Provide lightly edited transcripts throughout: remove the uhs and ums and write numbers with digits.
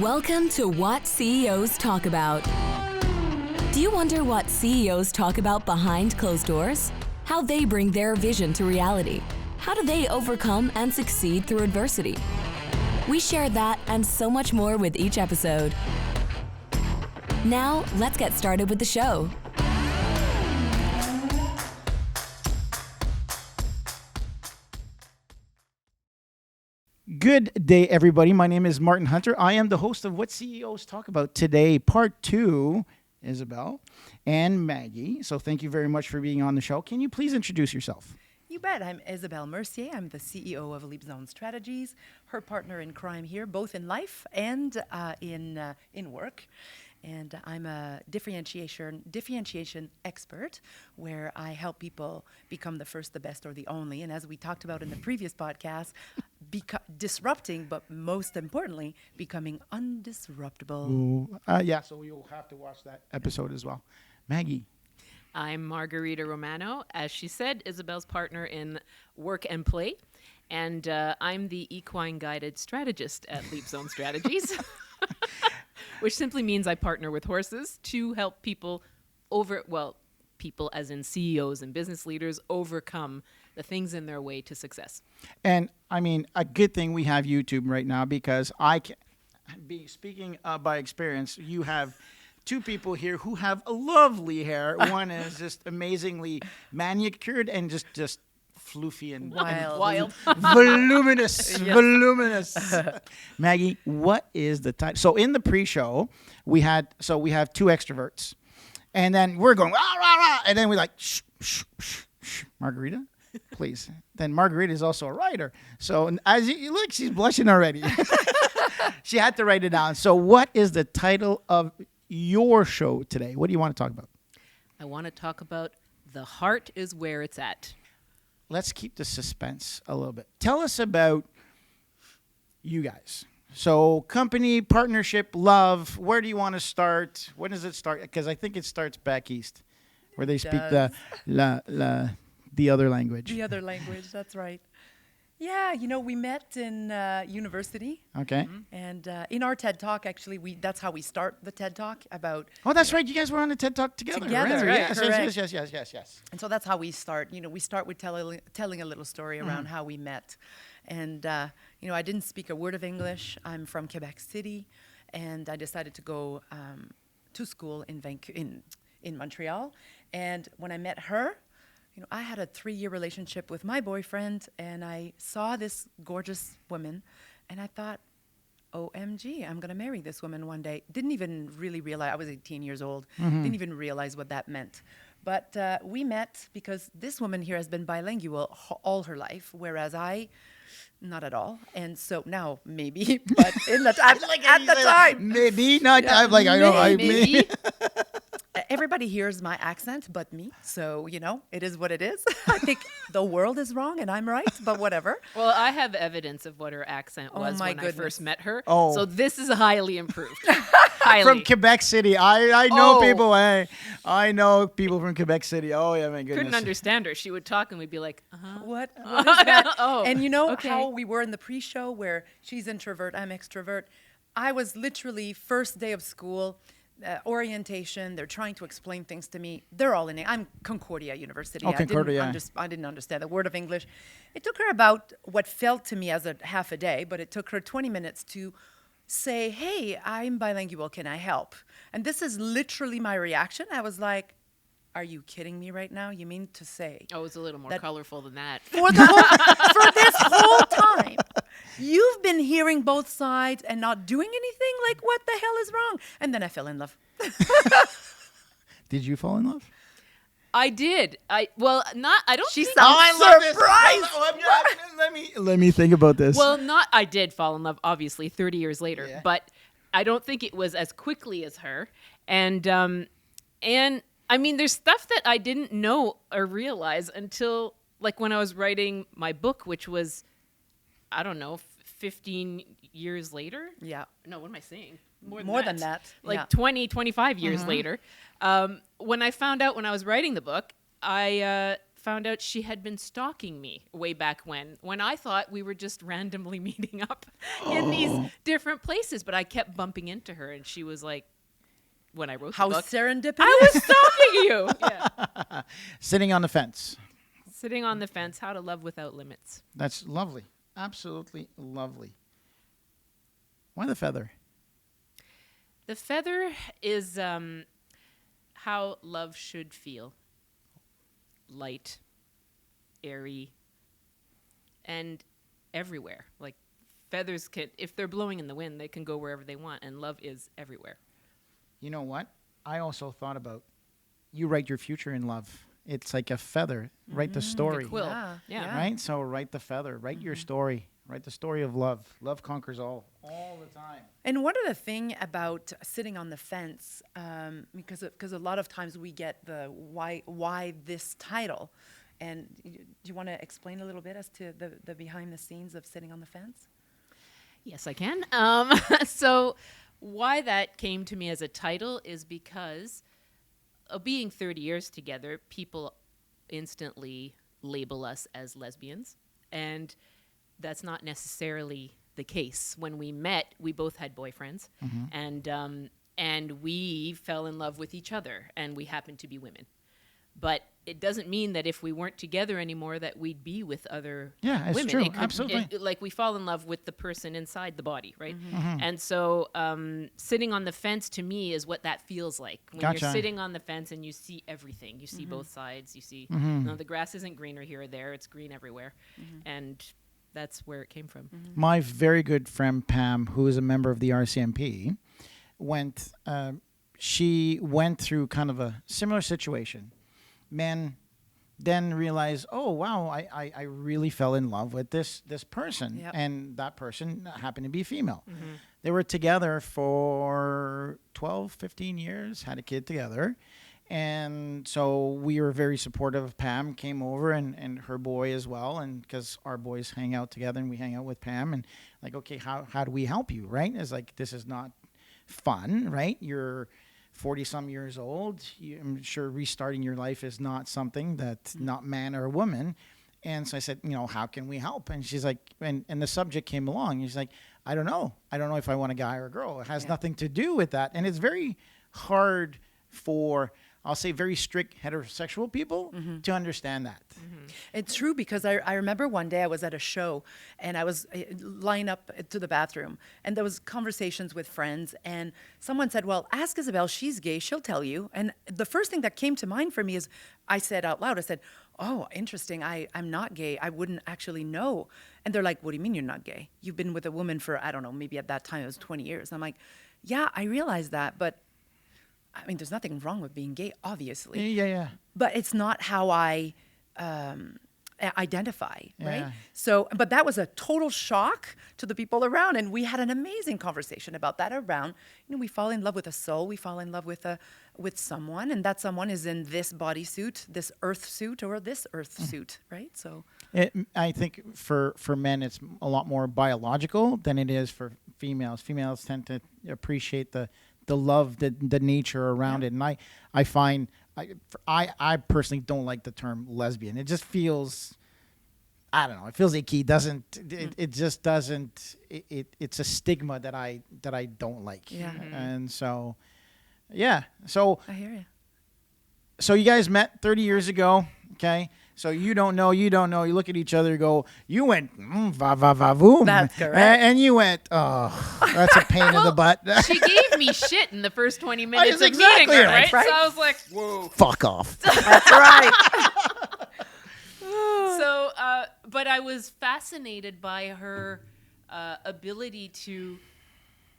Welcome to What CEOs Talk About. Do you wonder what CEOs talk about behind closed doors? How they bring their vision to reality? How do they overcome and succeed through adversity? We share that and so much more with each episode. Now, let's get started with the show. Good day, everybody. My name is Martin Hunter. I am the host of What CEOs Talk About today, part 2, Isabelle and Maggie. So thank you very much for being on the show. Can you please introduce yourself? You bet. I'm Isabelle Mercier. I'm the CEO of LeapZone Strategies, her partner in crime here, both in life and in work. And I'm a differentiation expert, where I help people become the first, the best, or the only. And as we talked about in the previous podcast, disrupting, but most importantly, becoming undisruptible. So we will have to watch that episode as well. Maggie. I'm Margarita Romano, as she said, Isabelle's partner in work and play. And I'm the Equine-Guided strategist at LeapZone Strategies. Which simply means I partner with horses to help people people as in CEOs and business leaders overcome the things in their way to success. And I mean, a good thing we have YouTube right now, because I can be speaking by experience. You have two people here who have lovely hair. One is just amazingly manicured and just floofy and wild. Voluminous. Maggie, what is the title? So in the pre-show, we have two extroverts, and then we're going rah, rah, rah, and then we're like shh, shh, shh, shh. Margarita, please. Then Margarita is also a writer, so as you look, she's blushing already. She had to write it down. So what is the title of your show today? What do you want to talk about? I want to talk about the heart is where it's at. Let's keep the suspense a little bit. Tell us about you guys. So company, partnership, love, where do you want to start? When does it start? Because I think it starts back east, where they speak the other language. The other language, that's right. Yeah, we met in university. Okay. And in our TED Talk, actually, that's how we start the TED Talk about... Oh, that's right. You guys were on the TED Talk together. Together, right? Yes. And so that's how we start. We start with telling a little story around how we met. And, I didn't speak a word of English. I'm from Quebec City. And I decided to go to school in Montreal. And when I met her... I had a 3-year relationship with my boyfriend, and I saw this gorgeous woman, and I thought, OMG, I'm going to marry this woman one day. Didn't even really realize, I was 18 years old, didn't even realize what that meant. But we met because this woman here has been bilingual all her life, whereas I, not at all. And so now, maybe, but in the time, at the time. Maybe, not, yeah, maybe. Everybody hears my accent but me, so, it is what it is. I think the world is wrong and I'm right, but whatever. Well, I have evidence of what her accent was when I first met her. Oh. So this is highly improved. Highly. From Quebec City. I know people. Hey, I know people from Quebec City. Oh, yeah, my goodness. Couldn't understand her. She would talk and we'd be like, What is that? Oh, and okay. How we were in the pre-show where she's introvert, I'm extrovert. I was literally first day of school, orientation. They're trying to explain things to me. They're all in it. I'm Concordia University. Oh, Concordia. I didn't understand a word of English. It took her about what felt to me as a half a day, but it took her 20 minutes to say, hey, I'm bilingual. Can I help? And this is literally my reaction. I was like, are you kidding me right now? You mean to say? Oh, it was a little more colorful than that. For this whole time, you've been hearing both sides and not doing anything? Like, what the hell is wrong? And then I fell in love. Did you fall in love? I did. I don't She think... sounds surprised. Let me think about this. Well, I did fall in love, obviously, 30 years later. Yeah. But I don't think it was as quickly as her. And I mean, there's stuff that I didn't know or realize until, like, when I was writing my book, which was, I don't know, 15 years later? Yeah. No, what am I saying? More than that. Like yeah. 20, 25 years later. When I found out when I was writing the book, I found out she had been stalking me way back when I thought we were just randomly meeting up in these different places. But I kept bumping into her, and she was like, when I wrote How the book, serendipitous. I was stalking you. Yeah. Sitting on the fence. Sitting on the fence, how to love without limits. That's lovely. Absolutely lovely. Why the feather? The feather is how love should feel. Light, airy, and everywhere. Like feathers can, if they're blowing in the wind, they can go wherever they want, and love is everywhere. You know what? I also thought about, you write your future in love. It's like a feather. Write the story. A quill. Yeah. Right? So write the feather. Write your story. Write the story of love. Love conquers all the time. And one other thing about sitting on the fence, because a lot of times we get the why this title, and do you want to explain a little bit as to the behind the scenes of sitting on the fence? Yes, I can. So why that came to me as a title is because of being 30 years together, people instantly label us as lesbians, and that's not necessarily the case. When we met, we both had boyfriends, and we fell in love with each other, and we happened to be women. But it doesn't mean that if we weren't together anymore that we'd be with other Yeah, it's women. true. It could, Absolutely. like we fall in love with the person inside the body, right? And so sitting on the fence to me is what that feels like. When Gotcha. you're sitting on the fence and you see everything. You see both sides. You see, you know, the grass isn't greener here or there. It's green everywhere. And that's where it came from. My very good friend Pam, who is a member of the RCMP, she went through kind of a similar situation. Men then realized, oh, wow, I really fell in love with this person. Yep. And that person happened to be female. They were together for 12, 15 years, had a kid together. And so we were very supportive. Pam came over and her boy as well. And because our boys hang out together and we hang out with Pam and like, okay, how do we help you? Right. It's like, this is not fun, right? You're 40 some years old. I'm sure restarting your life is not something that's not man or woman. And so I said, you know, how can we help? And she's like, and the subject came along. And she's like, I don't know if I want a guy or a girl. It has nothing to do with that. And it's very hard for, I'll say, very strict heterosexual people to understand that. It's true, because I remember one day I was at a show and I was lying up to the bathroom, and there was conversations with friends, and someone said, well, ask Isabelle, she's gay, she'll tell you. And the first thing that came to mind for me is, I said out loud, I said, oh, interesting, I'm not gay, I wouldn't actually know. And they're like, what do you mean you're not gay? You've been with a woman for, I don't know, maybe at that time it was 20 years. And I'm like, yeah, I realize that, but I mean, there's nothing wrong with being gay, obviously. Yeah. But it's not how I identify, Yeah. right? So, but that was a total shock to the people around, and we had an amazing conversation about that around, you know, we fall in love with a soul, we fall in love with someone, and that someone is in this bodysuit, this earth suit, or this earth suit, right? So I think for men, it's a lot more biological than it is for females. Females tend to appreciate the love, the nature around it. And I find, I personally don't like the term lesbian. It just feels, I don't know, it feels icky. It just doesn't, it's a stigma that I don't like. Yeah. And so, yeah. So I hear you. So you guys met 30 years ago, okay? So you don't know. You look at each other and go, you went, va, va, va, voom. That's correct. And you went, oh, that's a pain in the butt. She gave me shit in the first 20 minutes That's of exactly meeting her, right. right? So I was like, whoa. Fuck off. That's right. So, but I was fascinated by her ability to,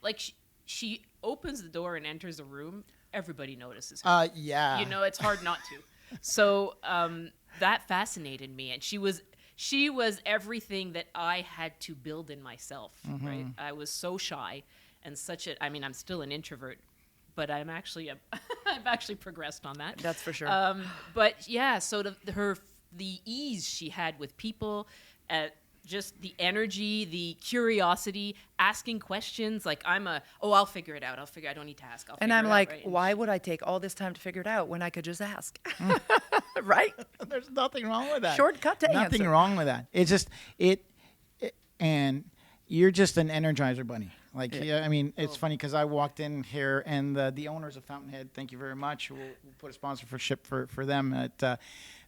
like, she opens the door and enters a room. Everybody notices her. Yeah. You know, it's hard not to. So that fascinated me, and she was everything that I had to build in myself. Right? I was so shy and I'm still an introvert, but I've actually progressed on that. That's for sure. But yeah, so the ease she had with people, just the energy, the curiosity, asking questions. Like I'll figure it out. I don't need to ask. And I'm like, why would I take all this time to figure it out when I could just ask? Right? There's nothing wrong with that. Shortcut to nothing answer. wrong with that. It's just and you're just an Energizer bunny. Like, yeah, I mean, it's funny because I walked in here and the owners of Fountainhead, thank you very much. We'll put a sponsorship for them.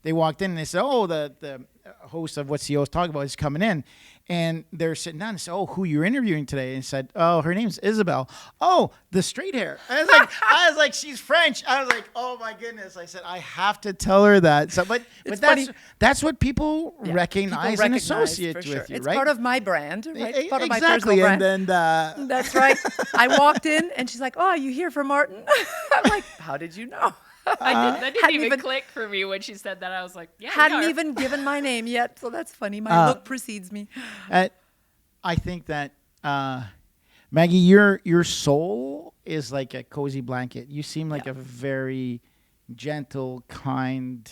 They walked in and they said, "Oh, the host of What CEOs Talk About is coming in," and they're sitting down and said, "Oh, who you're interviewing today?" And said, "Oh, her name's Isabelle." "Oh, the straight hair." I was like, she's French. I was like, oh my goodness. I said, I have to tell her that. So, but that's what people recognize and associate with you, It's right? part of my brand, right? It's part of my Exactly. personal brand. And then That's right. I walked in and she's like, "Oh, are you here for Martin?" I'm like, "How did you know?" that didn't even even- click for me when she said that. I was like, yeah, Hadn't we are. even given my name yet, so that's funny. My look precedes me. I think that Maggie, your soul is like a cozy blanket. You seem like a very gentle, kind,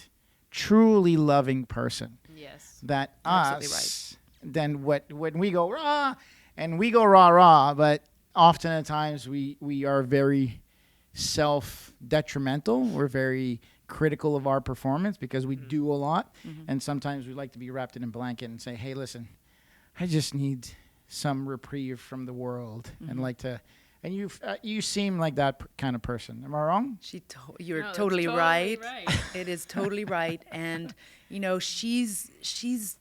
truly loving person. Yes. That Absolutely us, then when we go rah, and we go rah rah, but often at times we are very self-detrimental. We're very critical of our performance because we do a lot, and sometimes we like to be wrapped in a blanket and say, "Hey, listen, I just need some reprieve from the world," and like to. And you seem like that kind of person. Am I wrong? You're No, that's totally right. right. It is totally right. And she's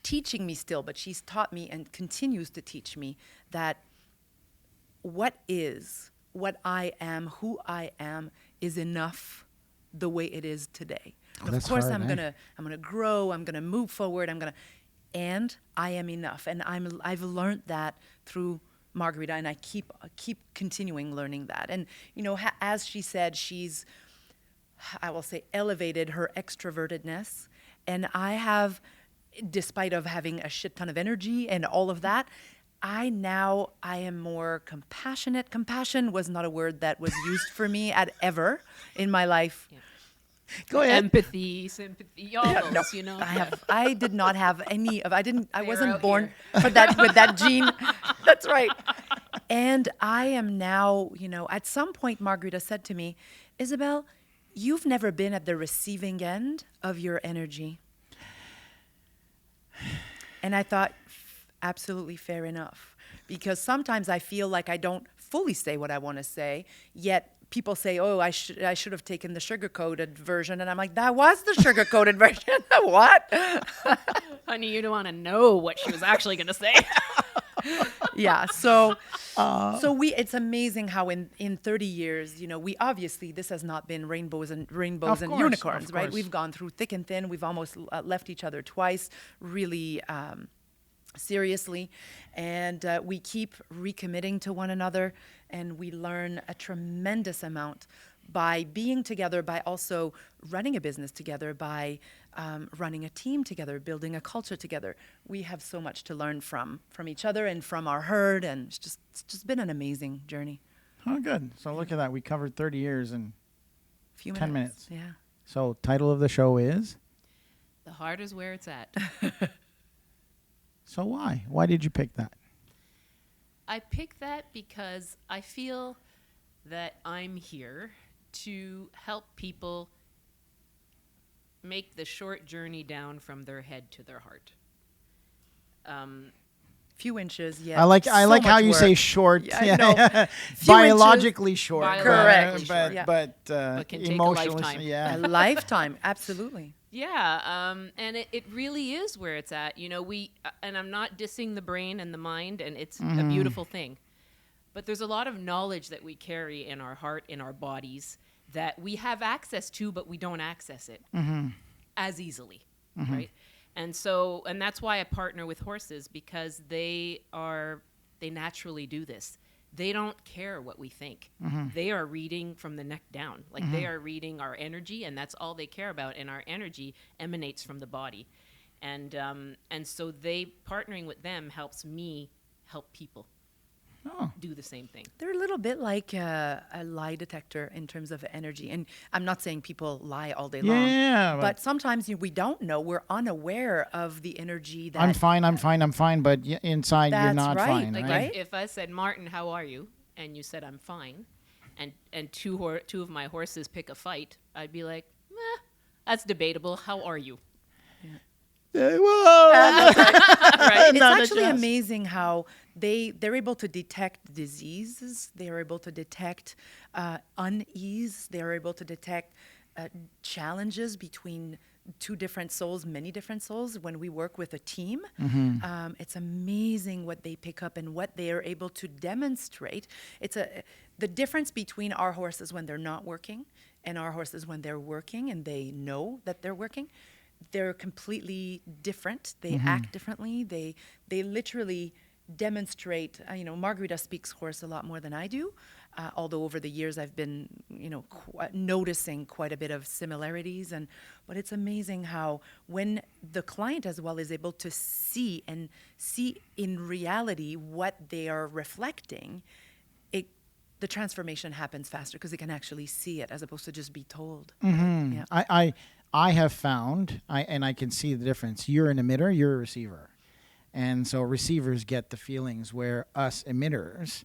teaching me still, but she's taught me and continues to teach me that what I am, who I am, is enough the way it is today. Oh, Of that's course, hard, I'm eh? gonna grow. I'm gonna move forward. And I am enough. And I've learned that through Margarita, and I keep continuing learning that. And as she said, she's, I will say, elevated her extrovertedness, and I have, despite of having a shit ton of energy and all of that, I am more compassionate. Compassion was not a word that was used for me ever in my life. Yeah. Go ahead. Empathy, sympathy, all those, I did not have any of. I wasn't out born with that gene. That's right. And I am now. At some point, Margarita said to me, "Isabelle, you've never been at the receiving end of your energy." And I thought, absolutely fair enough, because sometimes I feel like I don't fully say what I want to say, yet people say, "Oh, I should have taken the sugar-coated version," and I'm like, "That was the sugar-coated version." What? Honey, you don't want to know what she was actually going to say. Yeah. So it's amazing how in 30 years, we obviously, this has not been rainbows and Of course, unicorns, of right? course. We've gone through thick and thin. We've almost left each other twice, really seriously, and we keep recommitting to one another, and we learn a tremendous amount by being together, by also running a business together, by running a team together, building a culture together. We have so much to learn from each other and from our herd, and it's just been an amazing journey. Oh, good. So look at that. We covered 30 years in Few 10 minutes. Yeah. So title of the show is? The heart is where it's at. So why? Why did you pick that? I picked that because I feel that I'm here to help people make the short journey down from their head to their heart. Few inches, yeah. I like so how much you work. say short. Yeah, I know. Few Biologically short. Biologically Correct. But, Yeah. but can take a emotionally, lifetime. yeah. A lifetime, absolutely. Yeah, and it really is where it's at. And I'm not dissing the brain and the mind, and it's a beautiful thing. But there's a lot of knowledge that we carry in our heart, in our bodies, that we have access to, but we don't access it as easily, right? And that's why I partner with horses, because they naturally do this. They don't care what we think. They are reading from the neck down. Like they are reading our energy, and that's all they care about. And our energy emanates from the body. And so partnering with them helps me help people. do the same thing. They're a little bit like a lie detector in terms of energy. And I'm not saying people lie all day long. Yeah, But sometimes we don't know. We're unaware of the energy that... I'm fine, but inside you're That's not right. fine, Like right? if I said, Martin, how are you? And you said, I'm fine. And two of my horses pick a fight, I'd be like, that's debatable. How are you? Whoa! Right? It's Not actually just. amazing how they're able to detect diseases. They're able to detect unease. They're able to detect challenges between two different souls, many different souls. When we work with a team, it's amazing what they pick up and what they are able to demonstrate. The difference between our horses when they're not working and our horses when they're working and they know that they're working. They're completely different. They act differently. They literally demonstrate. Margarita speaks horse a lot more than I do. Although over the years I've been, noticing quite a bit of similarities. But it's amazing how when the client as well is able to see in reality what they are reflecting, the transformation happens faster because they can actually see it as opposed to just be told. Yeah. I have found, and I can see the difference. You're an emitter, you're a receiver. And so receivers get the feelings where us emitters,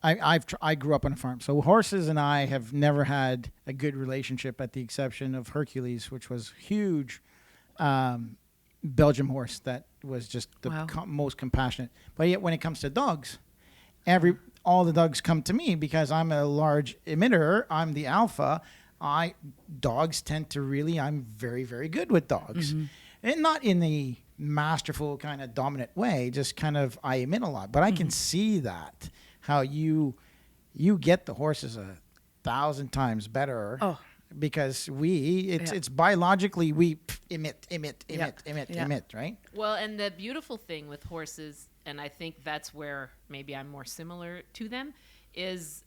I grew up on a farm. So horses and I have never had a good relationship at the exception of Hercules, which was huge Belgium horse that was just the most compassionate. But yet when it comes to dogs, all the dogs come to me because I'm a large emitter. I'm the alpha. Dogs tend to I'm very, very good with dogs. And not in the masterful kind of dominant way, just kind of I emit a lot. But I can see that, how you get the horses 1,000 times better. Oh. Because it's biologically we emit, right? Well, and the beautiful thing with horses, and I think that's where maybe I'm more similar to them, is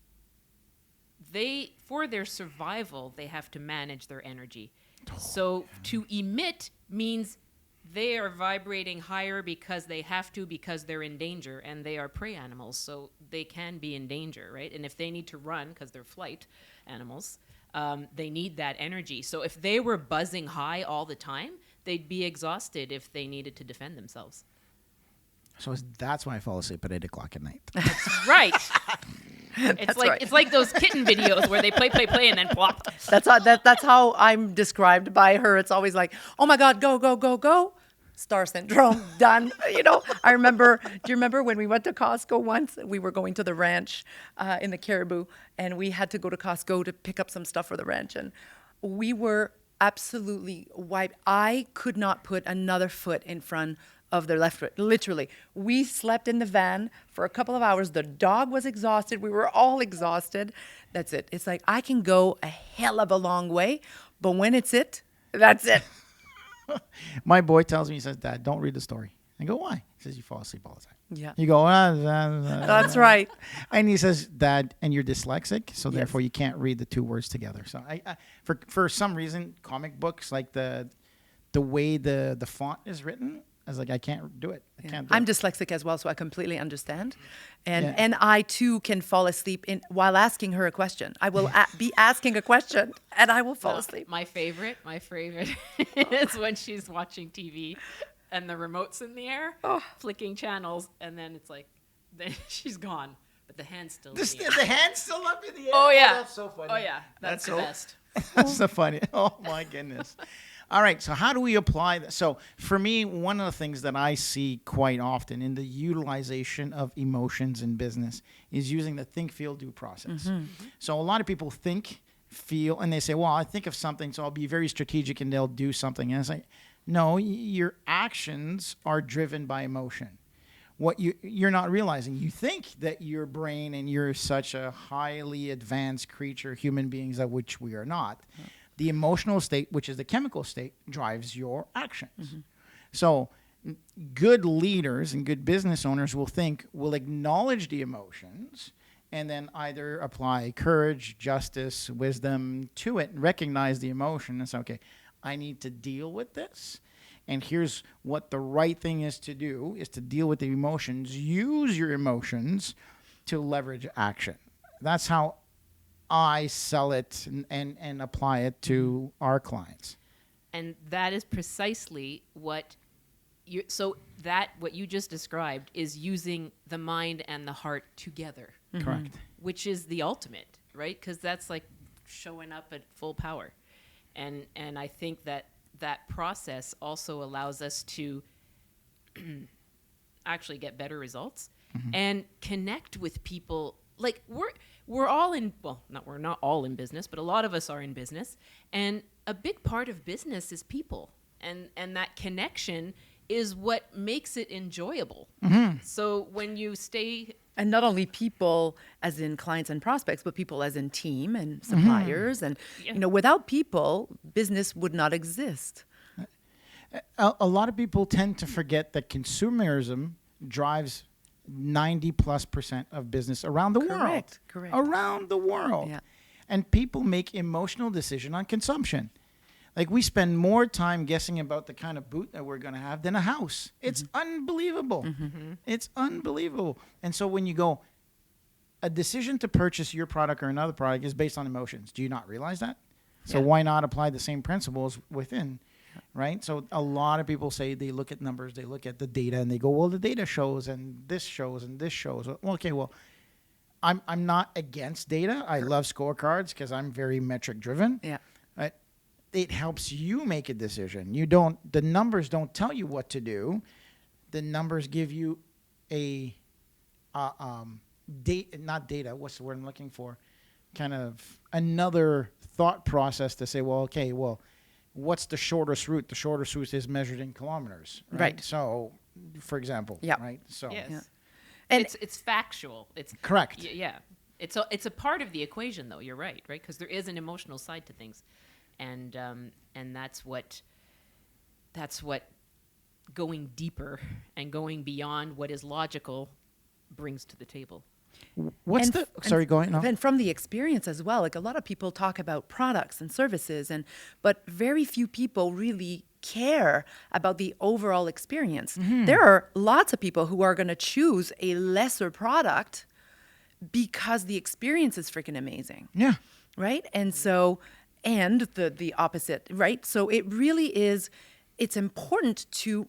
for their survival, they have to manage their energy. So to emit means they are vibrating higher because they have to, because they're in danger, and they are prey animals, so they can be in danger, right? And if they need to run because they're flight animals, they need that energy. So if they were buzzing high all the time, they'd be exhausted if they needed to defend themselves. So that's why I fall asleep at 8 o'clock at night. That's right. It's like those kitten videos where they play, and then plop. That's how I'm described by her. It's always like, oh my God, go, go, go, go. Star syndrome, done. I remember, do you remember when we went to Costco once? We were going to the ranch in the Caribou, and we had to go to Costco to pick up some stuff for the ranch. And we were absolutely wiped. I could not put another foot in front of their left foot. Literally, we slept in the van for a couple of hours. The dog was exhausted. We were all exhausted. That's it. It's like I can go a hell of a long way, but when that's it. My boy tells me, he says, Dad, don't read the story. I go, why? He says, you fall asleep all the time. Yeah. You go, That's right. And he says, Dad, and you're dyslexic, so therefore you can't read the two words together. So for some reason, comic books, like the way the font is written, I was like, I can't do it. I'm dyslexic as well, so I completely understand. And I, too, can fall asleep while asking her a question. I will be asking a question, and I will fall asleep. My favorite is when she's watching TV, and the remote's in the air, flicking channels, and then it's like, then she's gone, but the hand's still in the air. The hand's still up in the air? Oh, yeah. That's so funny. Oh, yeah. That's the best. That's so funny. Oh, my goodness. All right, so how do we apply that? So for me, one of the things that I see quite often in the utilization of emotions in business is using the think, feel, do process. So a lot of people think, feel, and they say, well, I think of something, so I'll be very strategic and they'll do something. And it's like, no, your actions are driven by emotion. What you're not realizing, you think that your brain and you're such a highly advanced creature, human beings, of which we are not. The emotional state, which is the chemical state, drives your actions. So good leaders and good business owners will acknowledge the emotions and then either apply courage, justice, wisdom to it and recognize the emotion and say, okay, I need to deal with this. And here's what the right thing is to do, is to deal with the emotions. Use your emotions to leverage action. That's how I sell it and apply it to our clients. And that is precisely what what you just described is using the mind and the heart together. Correct. Which is the ultimate, right? Because that's like showing up at full power. And I think that process also allows us to actually get better results and connect with people. Like we're all in, we're not all in business, but a lot of us are in business. And a big part of business is people. And that connection is what makes it enjoyable. So when you stay... And not only people as in clients and prospects, but people as in team and suppliers. And, without people, business would not exist. A lot of people tend to forget that consumerism drives 90+% of business around the world. Correct. Around the world. Yeah. And people make emotional decision on consumption. Like we spend more time guessing about the kind of boot that we're going to have than a house. It's unbelievable. It's unbelievable. And so when you go, a decision to purchase your product or another product is based on emotions. Do you not realize that? So why not apply the same principles within, right? So a lot of people say they look at numbers, they look at the data, and they go, well, the data shows, and this shows, and this shows. Well, okay, well, I'm not against data. I love scorecards because I'm very metric driven. Yeah. Right? It helps you make a decision. The numbers don't tell you what to do. The numbers give you a not data, what's the word I'm looking for? Kind of another thought process to say, well, okay, well, what's the shortest route? The shortest route is measured in kilometers, right? So, for example, right? So, yes. And it's factual. It's correct. Yeah. It's a part of the equation, though. You're right? Because there is an emotional side to things. And that's what going deeper and going beyond what is logical brings to the table. Sorry, go ahead. No. And from the experience as well, like a lot of people talk about products and services, but very few people really care about the overall experience. There are lots of people who are going to choose a lesser product because the experience is freaking amazing. Yeah. Right? And so... And the opposite, right? So it really is, it's important to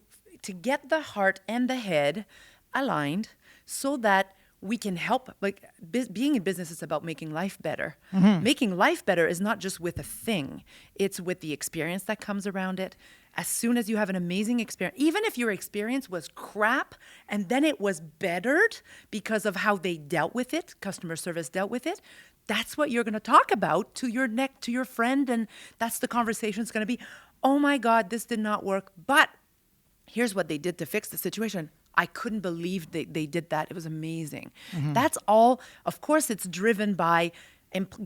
get the heart and the head aligned so that we can help. Like being in business is about making life better. Making life better is not just with a thing. It's with the experience that comes around it. As soon as you have an amazing experience, even if your experience was crap and then it was bettered because of how they dealt with it, customer service dealt with it, that's what you're going to talk about to your friend, and that's the conversation is going to be, oh my God, this did not work, but here's what they did to fix the situation. I couldn't believe they did that. It was amazing. That's all. Of course, it's driven by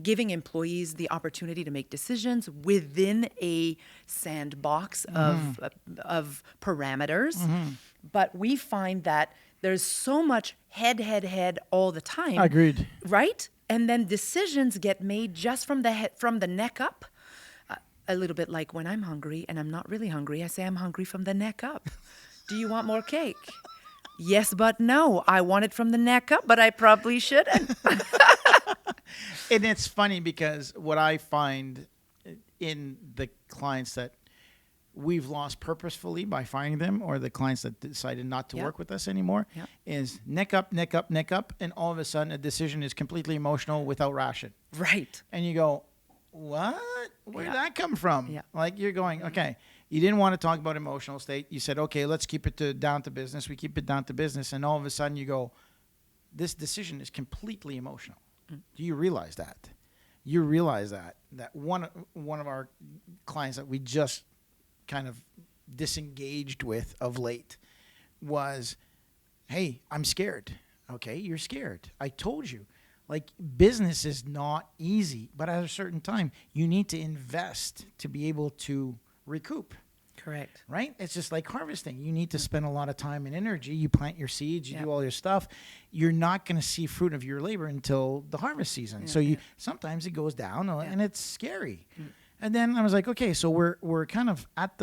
giving employees the opportunity to make decisions within a sandbox of parameters. But we find that there's so much head all the time. Agreed. Right? And then decisions get made just from the neck up. A little bit like when I'm hungry and I'm not really hungry, I say I'm hungry from the neck up. Do you want more cake? Yes, but no. I want it from the neck up, but I probably shouldn't. And it's funny because what I find in the clients that we've lost purposefully by firing them, or the clients that decided not to work with us anymore, is neck up, and all of a sudden a decision is completely emotional without ration. Right. And you go, what? Where did that come from? Yeah. Like you're going, okay, you didn't want to talk about emotional state. You said, okay, let's keep it down to business. We keep it down to business. And all of a sudden you go, this decision is completely emotional. Do you realize that? You realize that one of our clients that we just kind of disengaged with of late was, hey, I'm scared. Okay, you're scared. I told you. Like, business is not easy, but at a certain time, you need to invest to be able to recoup. Correct. Right? It's just like harvesting. You need to spend a lot of time and energy. You plant your seeds, you do all your stuff. You're not going to see fruit of your labor until the harvest season. Yeah, so sometimes it goes down and it's scary. And then I was like, okay, so we're kind of at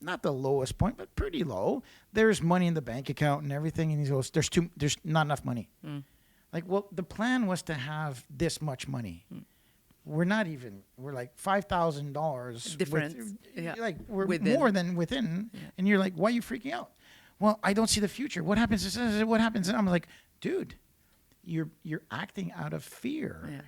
not the lowest point, but pretty low. There's money in the bank account and everything. And he goes, there's not enough money. Like, well, the plan was to have this much money. We're not even. We're like $5,000 Difference. Yeah. Like we're Within. more than within, and you're like, why are you freaking out? Well, I don't see the future. What happens? What happens? And I'm like, dude, you're acting out of fear. Yeah.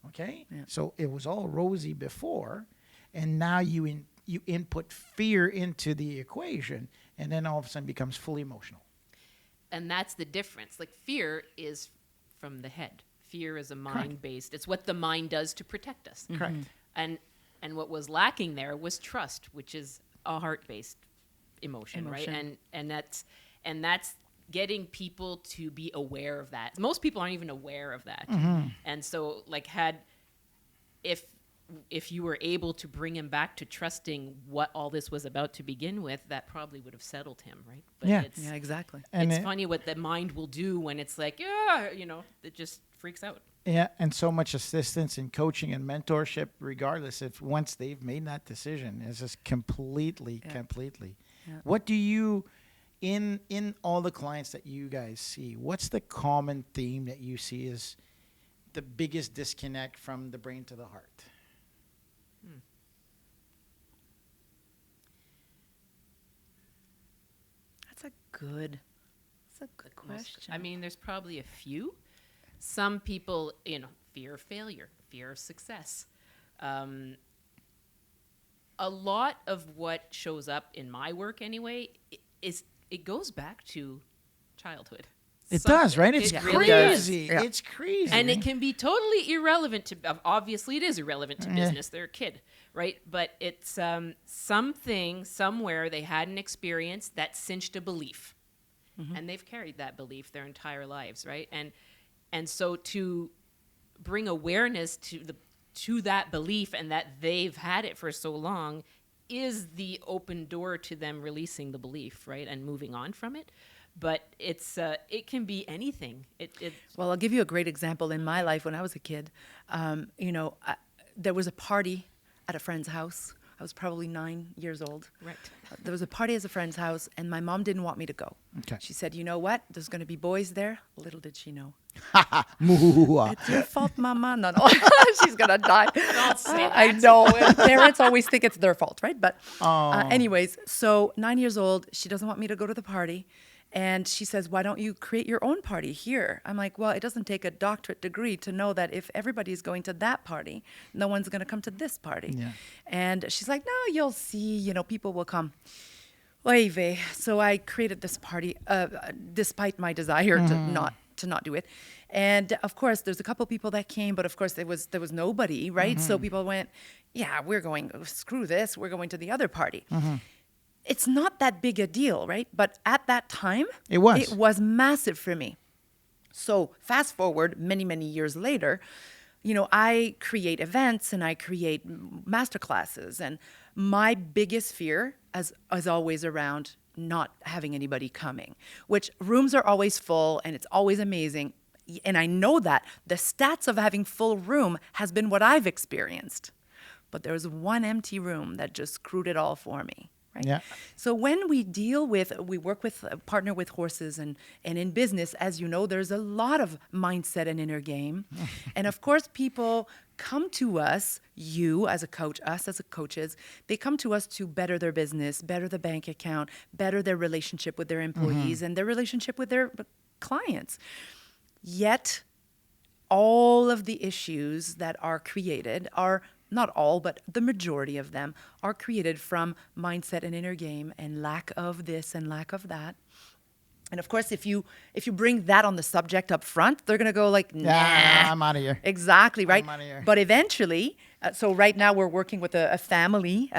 Okay. Yeah. So it was all rosy before, and now you input fear into the equation, and then all of a sudden becomes fully emotional. And that's the difference. Like, fear is from the head. Fear is a mind-based. It's what the mind does to protect us. Correct. And what was lacking there was trust, which is a heart-based emotion, right? And that's getting people to be aware of that. Most people aren't even aware of that. And so, like, if you were able to bring him back to trusting what all this was about to begin with, that probably would have settled him, right? But Yeah. Yeah, exactly. And it's funny what the mind will do when it's like, it just freaks out. Yeah, and so much assistance and coaching and mentorship, regardless if once they've made that decision, is just completely. Yeah. What do you, in all the clients that you guys see, what's the common theme that you see is the biggest disconnect from the brain to the heart? That's a good question. I mean, there's probably a few. Some people, fear of failure, fear of success. A lot of what shows up in my work anyway it goes back to childhood. It does, right? It's It crazy. really does. Yeah. It's crazy. And it can be totally irrelevant to, obviously it is irrelevant to business. They're a kid, right? But it's something, somewhere they had an experience that cinched a belief. And they've carried that belief their entire lives, right? And so to bring awareness to that belief and that they've had it for so long is the open door to them releasing the belief, right? And moving on from it. But it can be anything. Well, I'll give you a great example. In my life, when I was a kid, there was a party at a friend's house. I was probably 9 years old. Right. There was a party at a friend's house, and my mom didn't want me to go. Okay. She said, you know what? There's going to be boys there. Little did she know. Moo-ah. It's your fault, Mama. No. She's going to die. Don't say that. I know. And parents always think it's their fault, right? But anyways, so 9 years old, she doesn't want me to go to the party. And she says, why don't you create your own party here? I'm like, well, it doesn't take a doctorate degree to know that if everybody's going to that party, no one's going to come to this party. Yeah. And she's like, no, you'll see, people will come. Oy vey. So I created this party, despite my desire to not do it. And of course, there's a couple people that came, but of course there was nobody, right? So people went, yeah, we're going, screw this, we're going to the other party. It's not that big a deal, right? But at that time, It was. It was massive for me. So fast forward many, many years later, I create events and I create masterclasses. And my biggest fear is always around not having anybody coming, which rooms are always full and it's always amazing. And I know that the stats of having full room has been what I've experienced. But there was one empty room that just screwed it all for me. Right? Yeah. So when we work with, partner with horses and in business, as you know, there's a lot of mindset and inner game. And of course, people come to us, you as a coach, us as a coaches, they come to us to better their business, better the bank account, better their relationship with their employees and their relationship with their clients. Yet, all of the issues that are created are not all, but the majority of them are created from mindset and inner game and lack of this and lack of that. And of course, if you bring that on the subject up front, they're going to go like, nah. I'm out of here. Exactly, right? I'm outta here. But eventually, so right now we're working with a family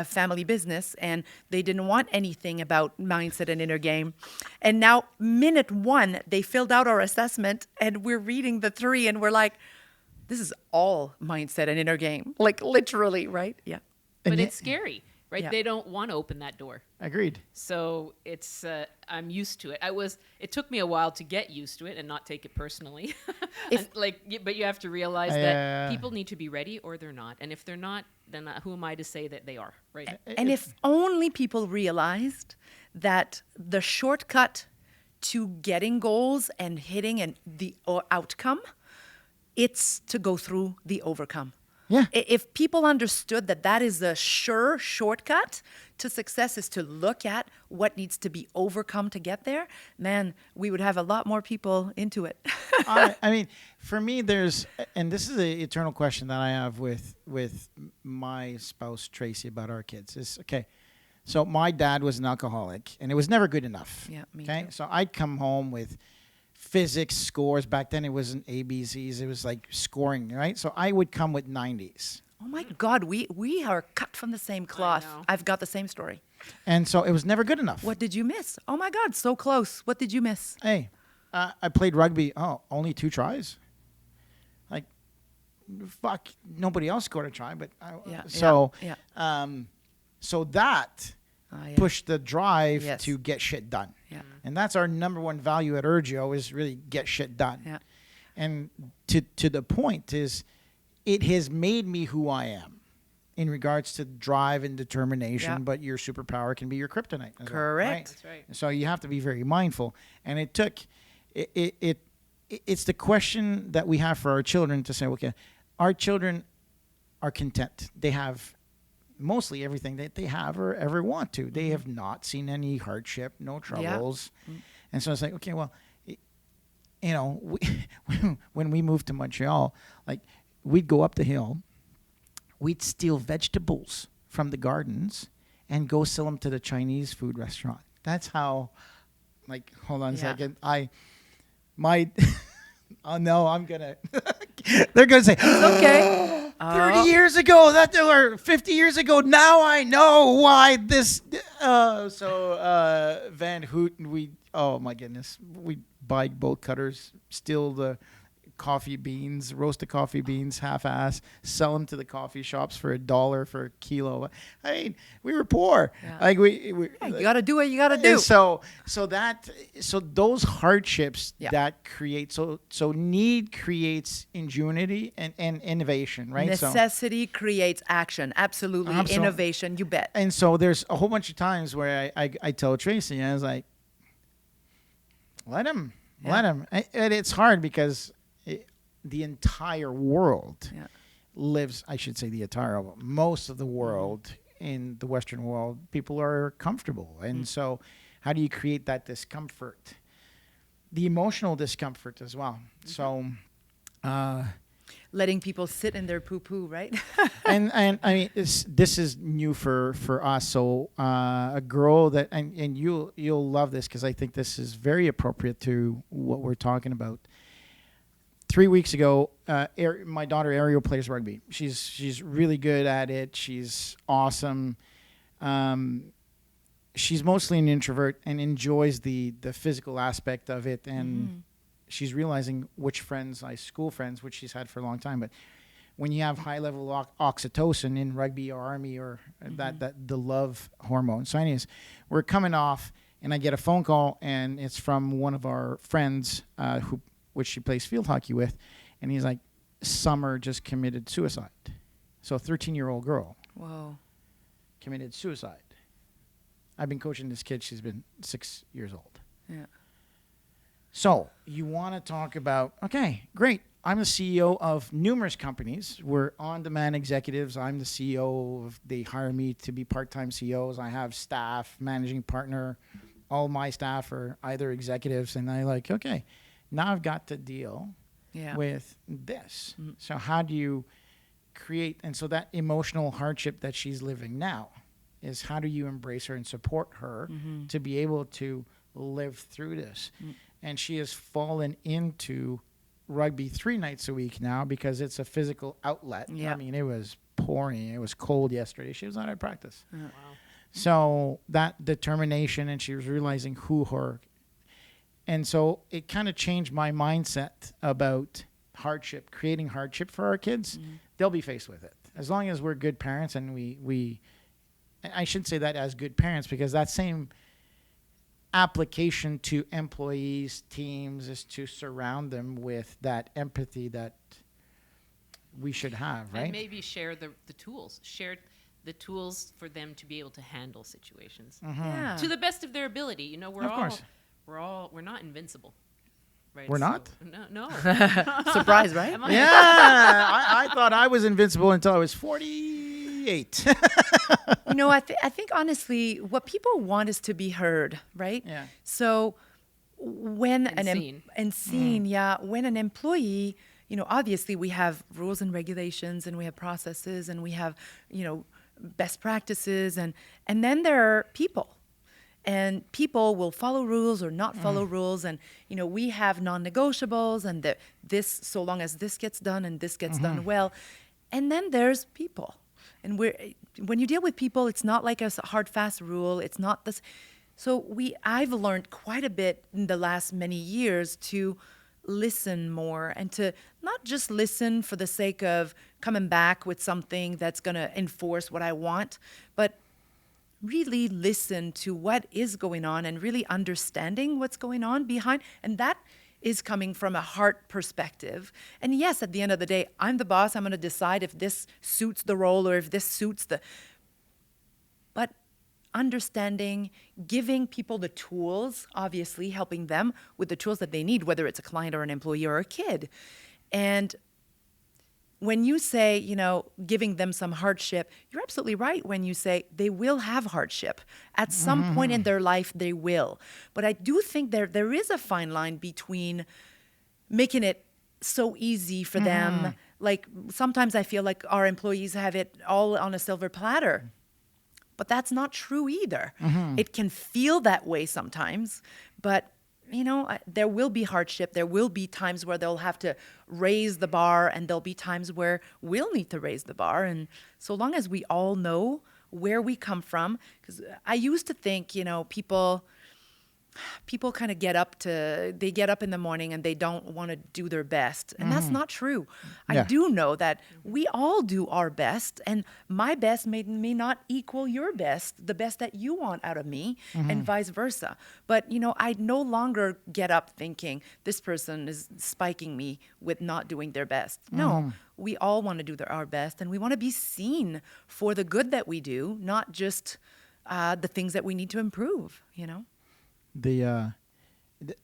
business, and they didn't want anything about mindset and inner game. And now, minute one, they filled out our assessment, and we're reading the 3, and we're like, this is all mindset and inner game, like literally, right? Yeah. But And it's scary, right? Yeah. They don't want to open that door. Agreed. So it's I'm used to it. It took me a while to get used to it and not take it personally. But you have to realize that people need to be ready or they're not. And if they're not, then who am I to say that they are, right? And if only people realized that the shortcut to getting goals and hitting and the outcome, it's to go through the overcome. Yeah. If people understood that that is a sure shortcut to success, is to look at what needs to be overcome to get there, man, we would have a lot more people into it. I mean, for me, and this is an eternal question that I have with my spouse Tracy about our kids. Is okay. So my dad was an alcoholic, and it was never good enough. Yeah, me okay. too. So I'd come home with physics scores. Back then, it wasn't ABCs. It was like scoring, right? So I would come with 90s. Oh my God, we are cut from the same cloth. know. I've got the same story. And so it was never good enough. What did you miss? Oh my God, so close. What did you miss? Hey, I played rugby. Oh, only 2 tries? Like, fuck, nobody else scored a try. But so that pushed the drive Yes. to get shit done. Yeah. And that's our number one value at Urgio, is really get shit done. Yeah. And to the point is, it has made me who I am in regards to drive and determination, Yeah. but your superpower can be your kryptonite as well, Correct. right? That's right. So you have to be very mindful. And it's the question that we have for our children to say, okay, our children are content. They have mostly everything that they have or ever want to. They have not seen any hardship, no troubles. And so it's like, okay, well, when we moved to Montreal, like, we'd go up the hill, we'd steal vegetables from the gardens and go sell them to the Chinese food restaurant. That's how, like, hold on a second. Oh no, I'm going to, they're going to say, Okay. 30 years ago, or 50 years ago, now I know why this, Van Houten, oh my goodness, we buy bolt cutters, steal the coffee beans, roasted coffee beans, half-ass, sell them to the coffee shops for $1 for a kilo. I mean, we were poor. Yeah. Like You got to do what you got to do. So those hardships Yeah. that create, so need creates ingenuity and innovation, right? Necessity creates action. Absolutely. Innovation, you bet. And so there's a whole bunch of times where I tell Tracy, I was like, let him. And it's hard because the entire world lives, I should say most of the world in the Western world, people are comfortable. And so how do you create that discomfort? The emotional discomfort as well. So Letting people sit in their poo-poo, right? and I mean, this is new for us. So a girl that, and you'll love this because I think this is very appropriate to what we're talking about. 3 weeks ago, my daughter Ariel plays rugby. She's really good at it. She's awesome. She's mostly an introvert and enjoys the physical aspect of it. And she's realizing which school friends, which she's had for a long time. But when you have high level oxytocin in rugby or army or that the love hormone. So anyways, we're coming off and I get a phone call and it's from one of our friends which she plays field hockey with. And he's like, Summer just committed suicide. So a 13-year-old girl. Whoa. Committed suicide. I've been coaching this kid. She's been 6 years old. Yeah. So you want to talk about, okay, great. I'm the CEO of numerous companies. We're on-demand executives. I'm the CEO. They hire me to be part-time CEOs. I have staff, managing partner. All my staff are either executives. And I like, okay, now I've got to deal with this. So how do you create, and so that emotional hardship that she's living now is how do you embrace her and support her to be able to live through this? And she has fallen into rugby 3 nights a week now because it's a physical outlet. Yeah. I mean, it was pouring. It was cold yesterday. She was not at practice. Wow. So that determination, and she was realizing who her, and so it kind of changed my mindset about hardship, creating hardship for our kids. They'll be faced with it. As long as we're good parents and I shouldn't say that as good parents because that same application to employees, teams, is to surround them with that empathy that we should have, right? And maybe share the tools. Share the tools for them to be able to handle situations Yeah. to the best of their ability. You know, we're we're not invincible. Right? We're not? No. Surprise, right? Am I? Yeah, I thought I was invincible until I was 48. I think honestly, what people want is to be heard, right? Yeah. So when Seen. when an employee, obviously we have rules and regulations and we have processes and we have, best practices and then there are people. And people will follow rules or not follow rules. And, we have non-negotiables and this, so long as this gets done and this gets done well. And then there's people. And when you deal with people, it's not like a hard, fast rule. It's not this. So I've learned quite a bit in the last many years to listen more and to not just listen for the sake of coming back with something that's going to enforce what I want, but really listen to what is going on and really understanding what's going on behind. And that is coming from a heart perspective. And yes, at the end of the day, I'm the boss. I'm going to decide if this suits the role or if this suits but understanding, giving people the tools, obviously helping them with the tools that they need, whether it's a client or an employee or a kid. And when you say, giving them some hardship, you're absolutely right when you say they will have hardship. At some point in their life, they will. But I do think there is a fine line between making it so easy for them. Like sometimes I feel like our employees have it all on a silver platter. But that's not true either. It can feel that way sometimes, but there will be hardship. There will be times where they'll have to raise the bar, and there'll be times where we'll need to raise the bar. And so long as we all know where we come from, because I used to think, people kind of get up in the morning and they don't want to do their best. And that's not true. Yeah. I do know that we all do our best, and my best may not equal your best, the best that you want out of me, and vice versa. But, I no longer get up thinking this person is spiking me with not doing their best. No, we all want to do our best, and we want to be seen for the good that we do, not just the things that we need to improve, The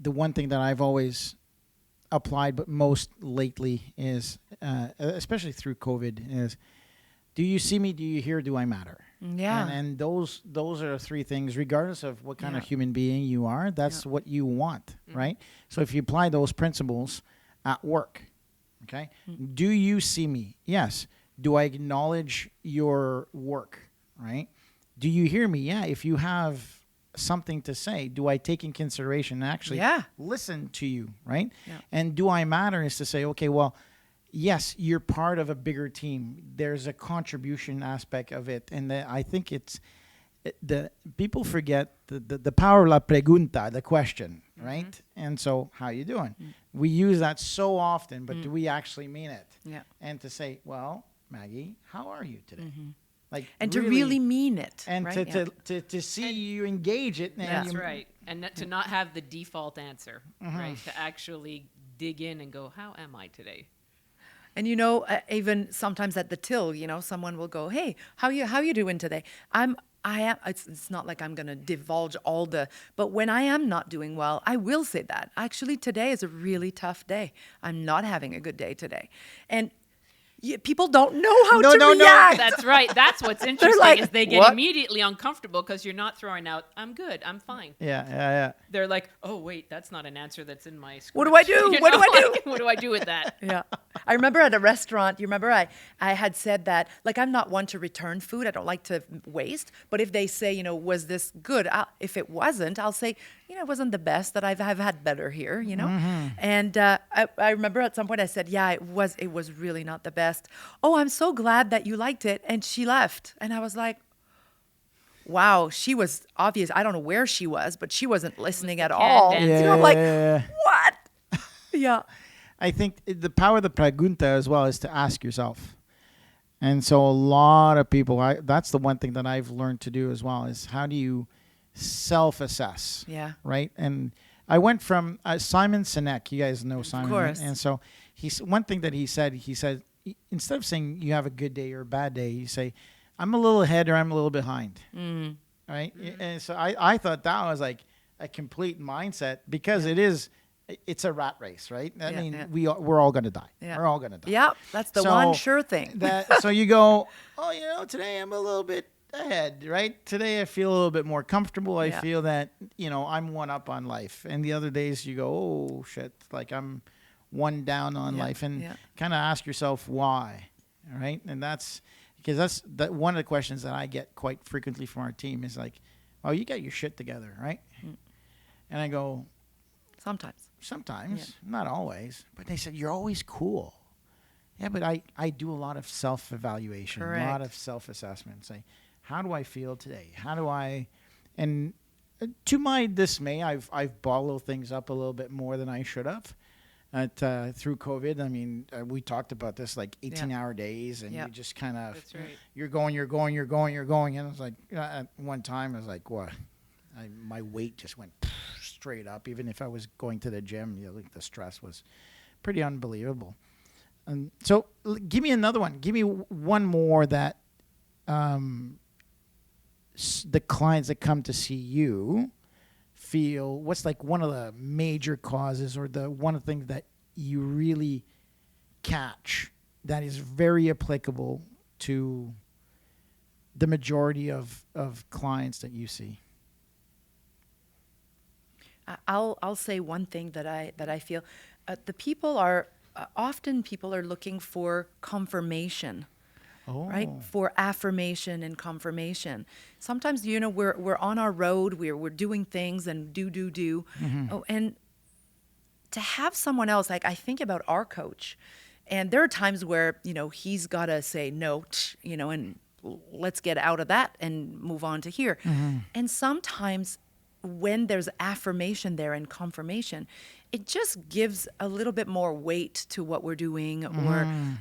one thing that I've always applied, but most lately is, especially through COVID, is, do you see me? Do you hear? Do I matter? Yeah. And those are three things, regardless of what kind of human being you are. That's what you want, right? So if you apply those principles at work, okay, do you see me? Yes. Do I acknowledge your work? Right? Do you hear me? Yeah. If you have something to say, do I take in consideration and actually listen to you, right? Yeah. And do I matter is to say, okay, well, yes, you're part of a bigger team. There's a contribution aspect of it, and I think the people forget the power of la pregunta, the question, right? And so, how you doing? We use that so often, but do we actually mean it? Yeah. And to say, well, Maggie, how are you today? Like, And to really mean it. and right? to see you engage it. And That's you, right. And to not have the default answer, right? To actually dig in and go, how am I today? And even sometimes at the till, someone will go, "Hey, how you doing today?" I am. It's not like I'm going to divulge but when I am not doing well, I will say that. Actually, today is a really tough day. I'm not having a good day today, and people don't know how to react. That's right. That's what's interesting like, is they get "What?" immediately uncomfortable because you're not throwing out, I'm good, I'm fine. Yeah. They're like, oh, wait, that's not an answer that's in my script. What do I do? What do I do? What do I do with that? Yeah. I remember at a restaurant, I had said that, like, I'm not one to return food. I don't like to waste. But if they say, was this good? If it wasn't, I'll say, it wasn't the best, that I've had better here, And I remember at some point I said, yeah, it was really not the best. Oh, I'm so glad that you liked it. And she left. And I was like, wow, she was obvious. I don't know where she was, but she wasn't listening at all. Yeah. I'm like, what? Yeah. I think the power of the pregunta as well is to ask yourself. And so a lot of people, that's the one thing that I've learned to do as well, is how do you self-assess? Yeah. Right? And I went from Simon Sinek. You guys know Simon. Of course. And so one thing that he said, instead of saying you have a good day or a bad day, you say, I'm a little ahead or I'm a little behind. Right? And so I thought that was like a complete mindset because it's a rat race, right? I mean, yeah. we're all going to die. Yeah. We're all going to die. Yeah, that's the one sure thing. So you go, oh, today I'm a little bit ahead, right? Today I feel a little bit more comfortable. I feel that, I'm one up on life. And the other days you go, oh, shit, like I'm one down on life. And kind of ask yourself why, all right? And that's one of the questions that I get quite frequently from our team is like, oh, you got your shit together, right? And I go, Sometimes, not always. But they said, you're always cool. Yeah, but I do a lot of self-evaluation, a lot of self-assessment. Say, how do I feel today? How do I... And to my dismay, I've bottled things up a little bit more than I should have through COVID. I mean, we talked about this, like 18-hour days, and you just kind of... That's right. You're going. And I was like, at one time, I was like, what? My weight just went straight up. Even if I was going to the gym, like the stress was pretty unbelievable. So give me another one. Give me one more that the clients that come to see you feel, what's like one of the major causes or the one of the things that you really catch that is very applicable to the majority of clients that you see? I'll say one thing that I feel the people are often looking for confirmation, right? For affirmation and confirmation. Sometimes we're on our road, we're doing things and do. Mm-hmm. And to have someone else, like I think about our coach, and there are times where he's got to say no, and let's get out of that and move on to here. Mm-hmm. And sometimes when there's affirmation there and confirmation, it just gives a little bit more weight to what we're doing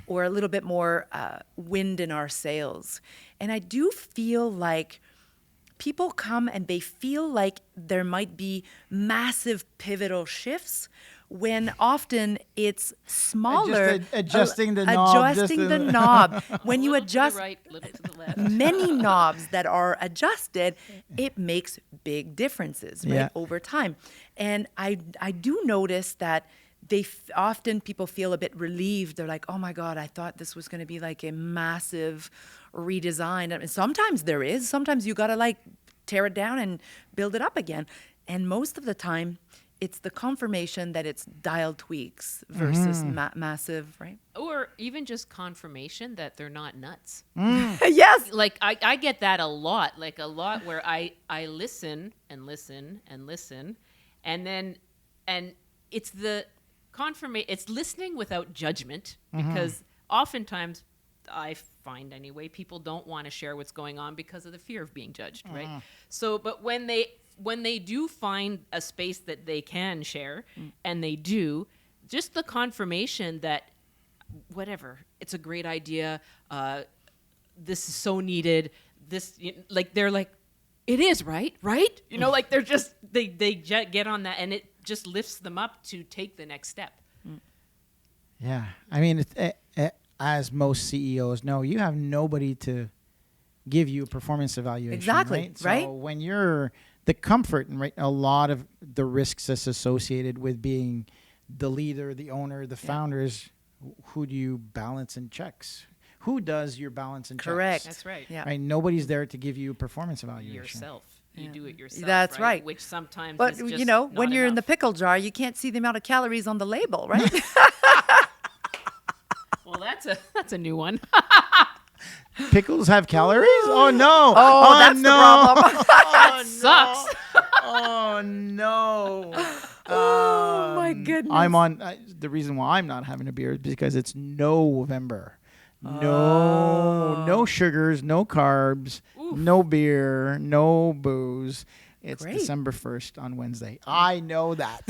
or a little bit more wind in our sails. And I do feel like people come and they feel like there might be massive pivotal shifts when often it's smaller. Adjusting the knob. Adjusting the knob. When you adjust to the right, little to the left. many knobs that are adjusted, it makes big differences, right, over time. And I do notice that often people feel a bit relieved. They're like, oh my God, I thought this was going to be like a massive redesign. And sometimes there is. Sometimes you got to like tear it down and build it up again. And most of the time, it's the confirmation that it's dial tweaks versus massive, right? Or even just confirmation that they're not nuts. Yes. Like I get that a lot where I listen and listen and listen. And it's the confirmation, it's listening without judgment, because oftentimes I find anyway, people don't want to share what's going on because of the fear of being judged, right? So, but when they do find a space that they can share, and they do, just the confirmation that whatever, it's a great idea, this is so needed, they're like, it is, right? Like they're just, they get on that, and it just lifts them up to take the next step. Yeah. I mean, as most CEOs know, you have nobody to give you a performance evaluation. Exactly, right? So when you're the comfort and a lot of the risks that's associated with being the leader, the owner, the founders, who do you balance and checks? Who does your balance and checks? Correct. That's right. Yeah. Right? Nobody's there to give you a performance evaluation. Yourself. You do it yourself. That's right. Which sometimes but is just when not you're in the enough. pickle jar, you can't see the amount of calories on the label, right? Well, that's a new one. Pickles have calories? Oh no! Oh, that's no. the problem. That sucks. Oh no! Oh my goodness! I'm on. The reason why I'm not having a beer is because it's November. No sugars, no carbs, no beer, no booze. It's Great. December 1st on Wednesday. I know that.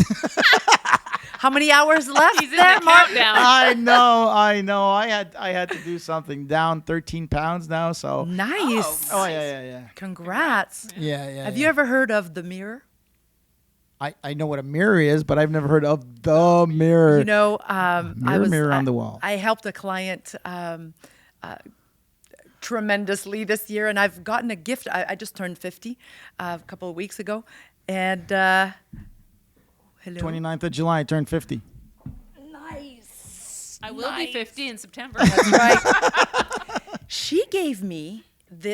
How many hours left He's in there, the Mark? countdown. I know. I had to do something. Down 13 pounds now. So. Nice. Oh yeah. Congrats. Yeah. Have you ever heard of the mirror? I know what a mirror is, but I've never heard of the mirror. Mirror on the wall. I helped a client tremendously this year, and I've gotten a gift. I just turned 50 a couple of weeks ago, And hello. 29th of July, I turned 50. Nice. I will be 50 in September. That's right. She gave me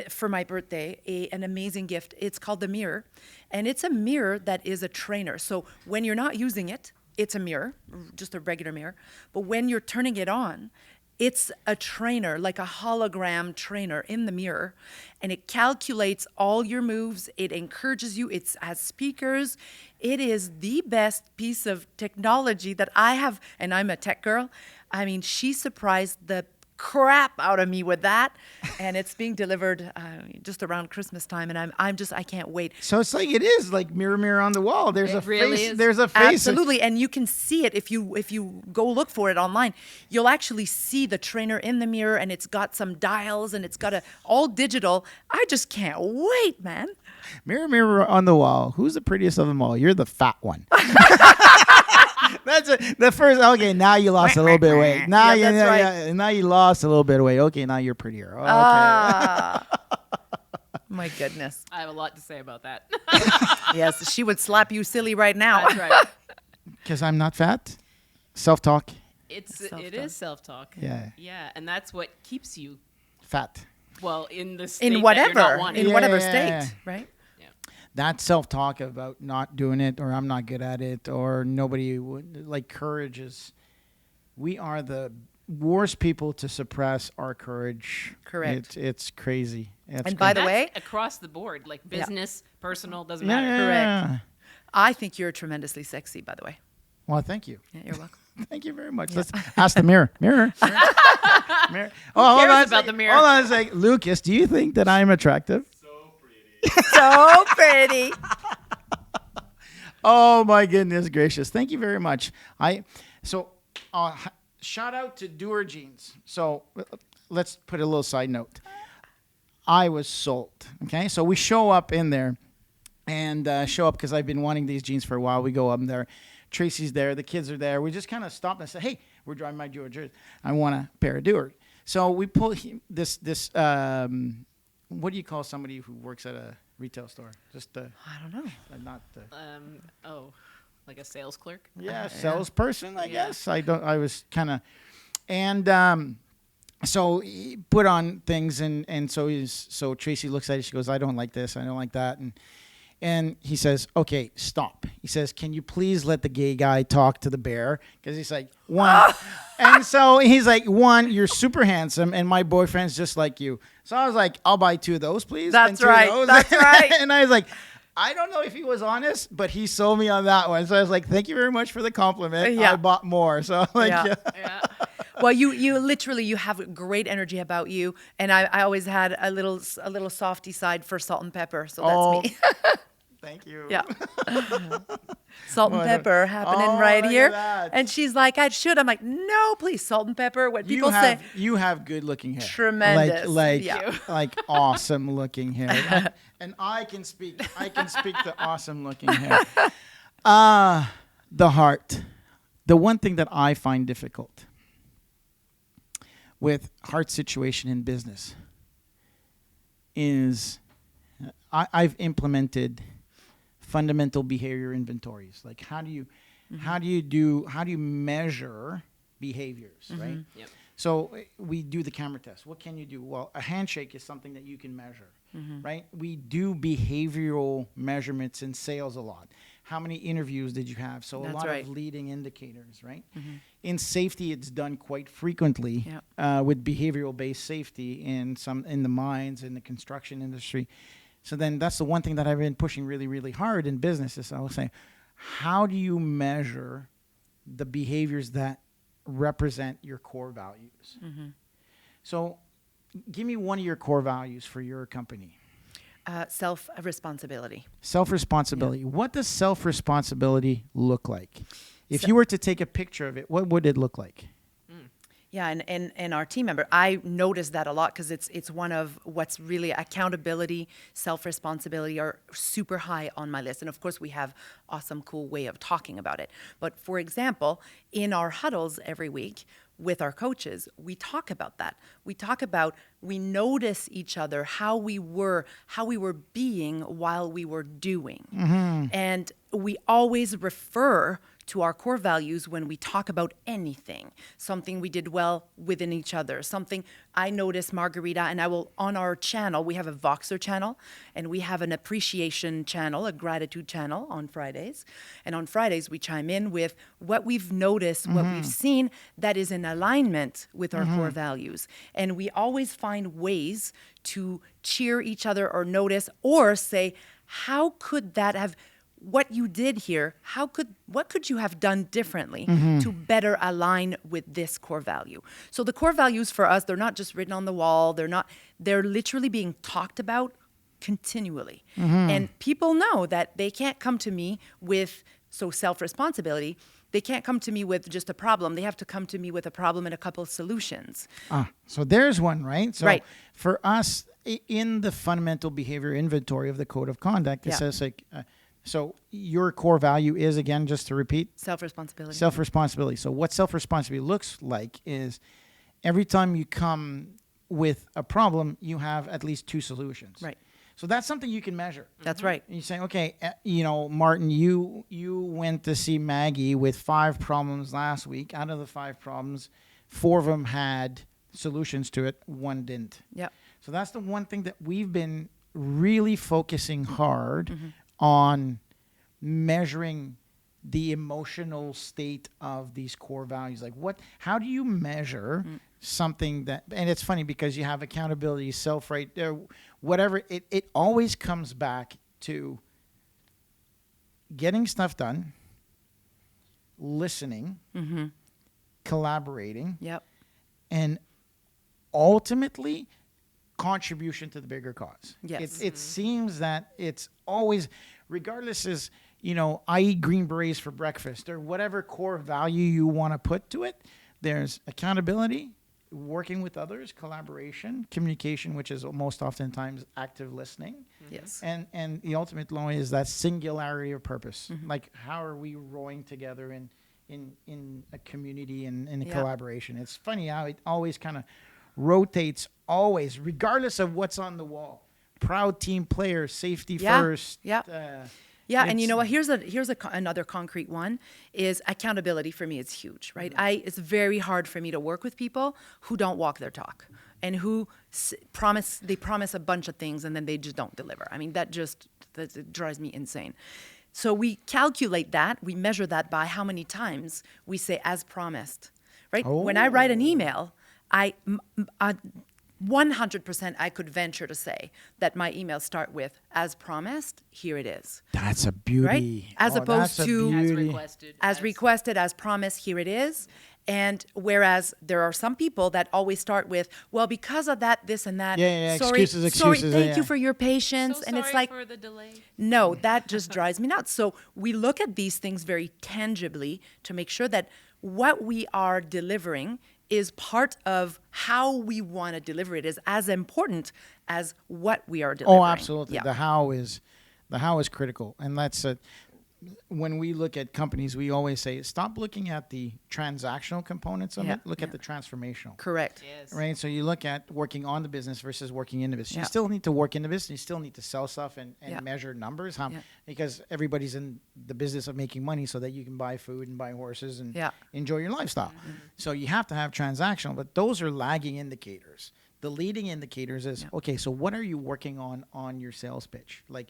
for my birthday an amazing gift. It's called the mirror, and it's a mirror that is a trainer. So when you're not using it, it's a mirror, just a regular mirror. But when you're turning it on, it's a trainer, like a hologram trainer in the mirror, and it calculates all your moves. It encourages you. It has speakers. It is the best piece of technology that I have, and I'm a tech girl. I mean, she surprised the crap out of me with that, and it's being delivered just around Christmas time, and I can't wait. So it's like, it is like mirror, mirror on the wall. There's It a really face. is. There's a face. Absolutely, and you can see it if you go look for it online. You'll actually see the trainer in the mirror, and it's got some dials, and it's got all digital. I just can't wait, man. Mirror, mirror on the wall. Who's the prettiest of them all? You're the fat one. That's the first. Okay, now you lost a little bit of weight. Now now you lost a little bit of weight. Okay, now you're prettier. Okay. My goodness. I have a lot to say about that. Yes, she would slap you silly right now. That's right. Because I'm not fat. Self-talk. It Self-talk. is self-talk. Yeah. Yeah, and that's what keeps you, Fat. well, in the state In that you're whatever, not wanting. in whatever Yeah. state, right? Yeah. That self-talk about not doing it, or I'm not good at it, or nobody would, like, courage is, we are the worst people to suppress our courage. Correct. It's crazy. And by the That's way, across the board, like business, personal, doesn't yeah, matter. yeah. Correct. I think you're tremendously sexy, by the way. Well, thank you. Yeah, you're welcome. Thank you very much. Let's ask the mirror. Mirror. Mirror. Oh, hold cares on a about second. the mirror? Hold on a second. Lucas, do you think that I'm attractive? So pretty. Oh my goodness gracious! Thank you very much. Shout out to Doer Jeans. So let's put a little side note. I was sold. Okay, so we show up in there, and show up because I've been wanting these jeans for a while. We go up there. Tracy's there. The kids are there. We just kind of stop and say, "Hey, we're driving by Doer Jeans. I want a pair of Doer." So we pull this. What do you call somebody who works at a retail store? Just I don't know. not the. Like a sales clerk. Yeah, salesperson, I Yeah. guess. I was kind of, and so he put on things, and so Tracy looks at it. She goes, "I don't like this. I don't like that," and he says, "Okay, stop." He says, "Can you please let the gay guy talk to the bear?" Because he's like, one, and so he's like, "One, you're super handsome, and my boyfriend's just like you." So I was like, "I'll buy 2 of those, please." That's and 2 of right. those. That's right. And I was like, I don't know if he was honest, but he sold me on that one. So I was like, "Thank you very much for the compliment." Yeah. I bought more. So I'm like, Yeah. Yeah. Well, you literally, you have great energy about you, and I always had a little softy side for salt and pepper, so that's me. Thank you. Yeah. Salt and What a- pepper happening Oh, right look here. at that. And she's like, "I should." I'm like, "No, please, salt and pepper." What people say. You have good looking hair. Tremendous. Like Yeah. like awesome looking hair. And I can speak to awesome looking hair. The heart. The one thing that I find difficult with heart situation in business is I've implemented fundamental behavior inventories. Like how do you measure behaviors, right? Yep. So we do the camera test. What can you do? Well, a handshake is something that you can measure, right? We do behavioral measurements in sales a lot. How many interviews did you have? So That's a lot right. of leading indicators, right? In safety, it's done quite frequently Yeah. with behavioral-based safety in the mines, in the construction industry. So then that's the one thing that I've been pushing really, really hard in business is I was saying, how do you measure the behaviors that represent your core values? So give me one of your core values for your company. Self-responsibility. Self-responsibility. What does self-responsibility look like? If you were to take a picture of it, what would it look like? Yeah, and our team member, I notice that a lot because it's one of what's really accountability, self-responsibility are super high on my list. And of course, we have awesome, cool way of talking about it. But for example, in our huddles every week with our coaches, we talk about that. We notice each other, how we were being while we were doing. And we always refer to our core values when we talk about anything, something we did well within each other, something I noticed Margarita, and I will, on our channel, we have a Voxer channel, and we have an appreciation channel, a gratitude channel on Fridays. And on Fridays, we chime in with what we've noticed, what we've seen that is in alignment with our core values. And we always find ways to cheer each other or notice or say, how could that have, what you did here, what could you have done differently to better align with this core value? So the core values for us, they're not just written on the wall. They're literally being talked about continually. And people know that they can't come to me with, so self-responsibility, they can't come to me with just a problem. They have to come to me with a problem and a couple of solutions. So there's one, right? So Right. for us, in the fundamental behavior inventory of the code of conduct, it Yeah. says like, so your core value is, again, just to repeat, Self-responsibility. self-responsibility. So what self-responsibility looks like is every time you come with a problem, you have at least 2 solutions. Right. So that's something you can measure. That's right. And you say, okay, Martin, you went to see Maggie with 5 problems last week. Out of the 5 problems, 4 of them had solutions to it. 1 didn't. Yeah. So that's the one thing that we've been really focusing hard on, measuring the emotional state of these core values. Like how do you measure something that, and it's funny because you have accountability, self-right, whatever, it always comes back to getting stuff done, listening, collaborating, Yep. and ultimately contribution to the bigger cause. Yes. It seems that it's always, regardless is, I eat green berets for breakfast or whatever core value you want to put to it, there's accountability, working with others, collaboration, communication, which is most oftentimes active listening. Yes. And the ultimate law is that singularity of purpose. Like, how are we rowing together in a community and in a collaboration? It's funny how it always kind of rotates, always, regardless of what's on the wall. Proud team player, safety first. Yeah. Yeah, and you know what? Here's another concrete one is accountability. For me, it's huge, right? It's very hard for me to work with people who don't walk their talk and who promise a bunch of things and then they just don't deliver. I mean, that drives me insane. So we calculate that, we measure that by how many times we say as promised, right? When I write an email, 100% I could venture to say that my emails start with, as promised, here it is. That's a beauty. Right? As opposed to, As requested, as promised, here it is. And whereas there are some people that always start with, well, because of that, this and that. Sorry, excuses. Thank you for your patience. So and it's sorry like, for the delay. no, that just drives me nuts. So we look at these things very tangibly to make sure that what we are delivering is part of how we want to deliver it, is as important as what we are delivering. Oh, absolutely. Yeah. The how is critical. And that's when we look at companies, we always say, stop looking at the transactional components of it. Look at the transformational. Correct. Yes. Right? So you look at working on the business versus working in the business. Yeah. You still need to work in the business. You still need to sell stuff and measure numbers. Because everybody's in the business of making money so that you can buy food and buy horses and enjoy your lifestyle. So you have to have transactional, but those are lagging indicators. The leading indicators is, okay, so what are you working on your sales pitch? Like,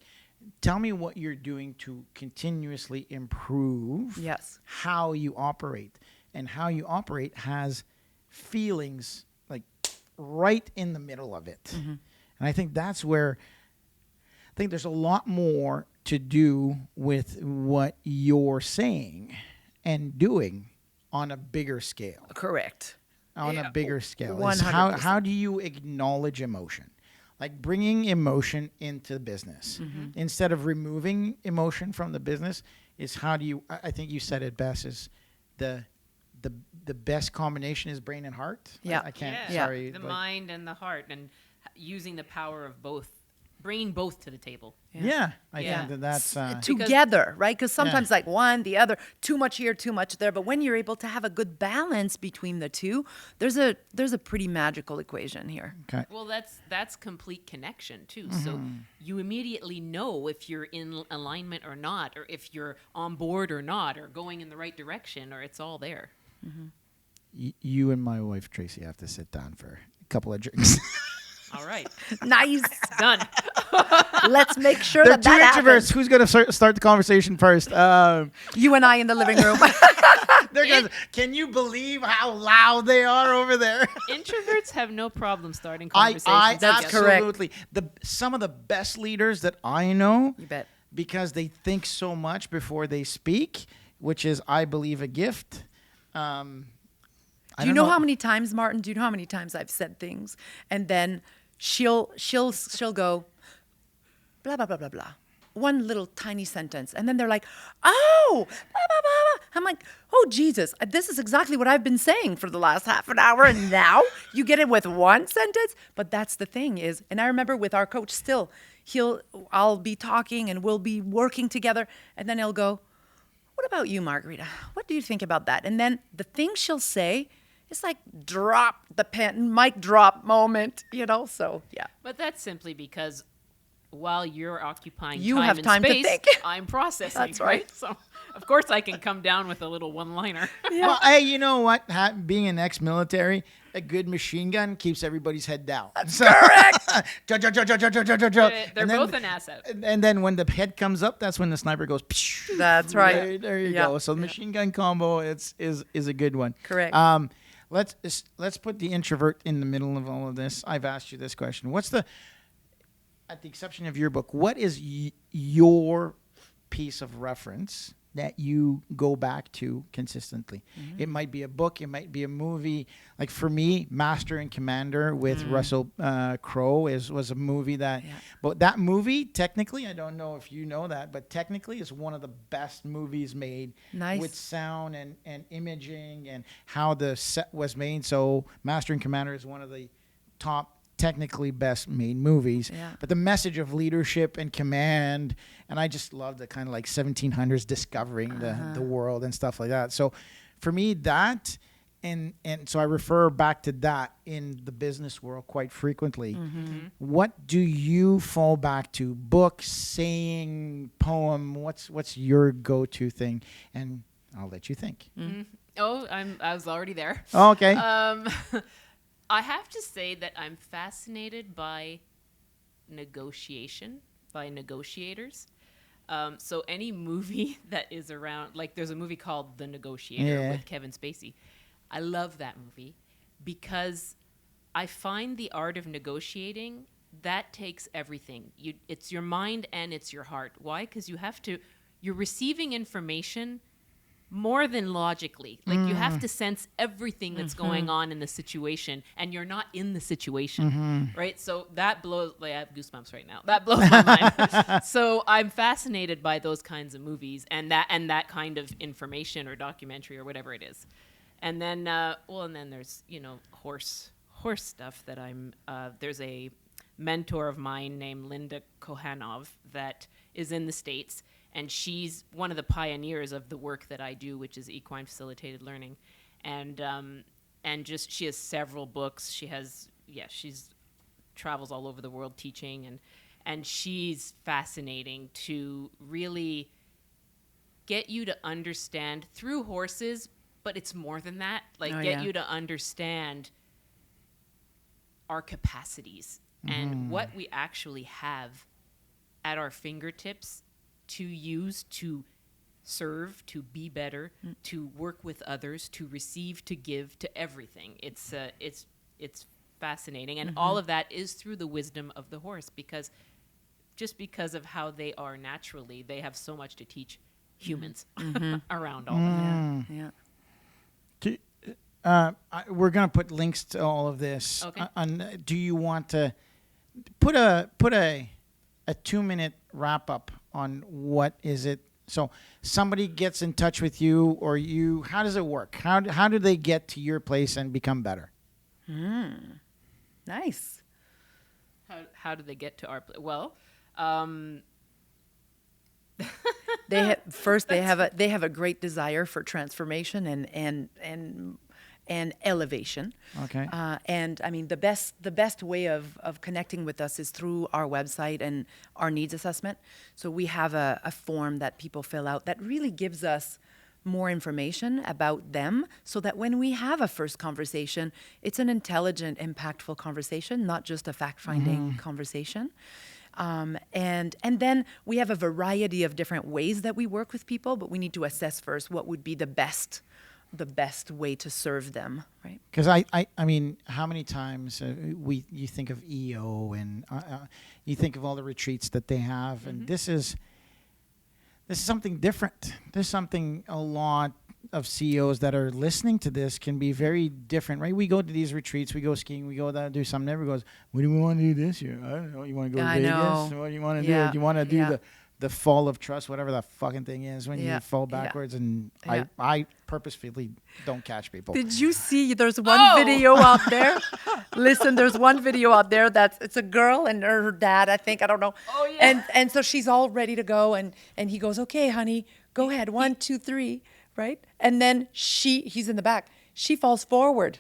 tell me what you're doing to continuously improve how you operate. And how you operate has feelings like right in the middle of it. And I think that's where there's a lot more to do with what you're saying and doing on a bigger scale. Correct. On a bigger scale. 100%. How do you acknowledge emotion? Like bringing emotion into business instead of removing emotion from the business is how do you, I think you said it best, is the the best combination is brain and heart. Yeah. I can't. Yeah. Sorry. The like- mind and the heart, and using the power of both, bringing both to the table. Yeah. I Yeah. think that's. Together, right? Because sometimes like one, the other, too much here, too much there. But when you're able to have a good balance between the two, there's a pretty magical equation here. Okay. Well, that's complete connection too. So you immediately know if you're in alignment or not, or if you're on board or not, or going in the right direction, or it's all there. You and my wife Tracy have to sit down for a couple of drinks. All right, Nice. done. Let's make sure They're that two that introverts. happens. Who's going to start the conversation first? You and I in the living room. They're gonna, can you believe how loud they are over there? Introverts have no problem starting I conversations. That's correct. absolutely. Some of the best leaders that I know, You bet. because they think so much before they speak, which is, I believe, a gift. Do you know how many times, Martin? Do you know how many times I've said things and then she'll go blah blah blah blah blah, one little tiny sentence, and then they're like, oh, blah, blah, blah, blah. I'm like, oh Jesus, this is exactly what I've been saying for the last half an hour, and now you get it with one sentence. But that's the thing is, and I remember with our coach still, I'll be talking and we'll be working together, and then he'll go, what about you, Margarita? What do you think about that? And then the thing she'll say, it's like drop the pen, mic drop moment, So yeah. But that's simply because while you're occupying You time have and time to space, think. I'm processing. That's right. So of course I can come down with a little one-liner. Well, hey, you know what? Being an ex-military, a good machine gun keeps everybody's head down. That's correct. They're both an asset. And then when the head comes up, that's when the sniper goes. Psh, That's right. There you Yeah. go. So the machine gun combo is a good one. Correct. Let's put the introvert in the middle of all of this. I've asked you this question. At the exception of your book, what is your piece of reference that you go back to consistently? It might be a book, it might be a movie. Like for me, Master and Commander with Russell Crowe was a movie that, but that movie technically, I don't know if you know that, but technically is one of the best movies made. Nice. With sound and imaging and how the set was made. So Master and Commander is one of the top technically best made movies, but the message of leadership and command, and I just love the kind of like 1700s discovering the world and stuff like that. So for me, that and so I refer back to that in the business world quite frequently. What do you fall back to? Book, saying, poem? What's your go-to thing? And I'll let you think. Oh, I was already there. Oh, okay. I have to say that I'm fascinated by negotiation, by negotiators. So any movie that is around, like there's a movie called The Negotiator with Kevin Spacey. I love that movie because I find the art of negotiating, that takes everything. It's your mind and it's your heart. Why? Because you're receiving information more than logically. Like you have to sense everything that's going on in the situation, and you're not in the situation, right? So that blows, like I have goosebumps right now. That blows my mind. So I'm fascinated by those kinds of movies and that kind of information or documentary or whatever it is. And then, and then there's, horse stuff that there's a mentor of mine named Linda Kohanov that is in the States. And she's one of the pioneers of the work that I do, which is equine facilitated learning. And she has several books. She's travels all over the world teaching, and she's fascinating to really get you to understand through horses, but it's more than that. You to understand our capacities and what we actually have at our fingertips to use to serve, to be better, to work with others, to receive, to give, to everything. It's fascinating, and all of that is through the wisdom of the horse, because of how they are naturally, they have so much to teach humans around all of that. We're going to put links to all of this. Okay. Do you want to put a 2-minute wrap up on what is it So somebody gets in touch with you, or you. How does it work? How do they get to your place and become better? Nice. How do they get to our place? Well, They have a great desire for transformation and elevation. Okay. And I mean, the best way of connecting with us is through our website and our needs assessment. So we have a form that people fill out that really gives us more information about them, so that when we have a first conversation, it's an intelligent, impactful conversation, not just a fact-finding conversation. And then we have a variety of different ways that we work with people, but we need to assess first what would be the best way to serve them, right? Because I mean, how many times you think of EO and you think of all the retreats that they have, and this is something different. There's something a lot of CEOs that are listening to this can be very different, right? We go to these retreats, we go skiing, we go there, do something. Everybody goes, "What do we want to do this year? I don't know. You want to go to Vegas? know. What do you want to Yeah, do? Do you want to do yeah. the fall of trust, whatever that fucking thing is, when Yeah, you fall yeah. backwards?" And Yeah. I purposefully don't catch people. Did you see? There's one video out there. Listen, there's one video out there it's a girl and her dad, I think, I don't know. Oh, yeah. And so she's all ready to go, and he goes, "Okay, honey, go ahead, 1, 2, 3," right? And then he's in the back. She falls forward.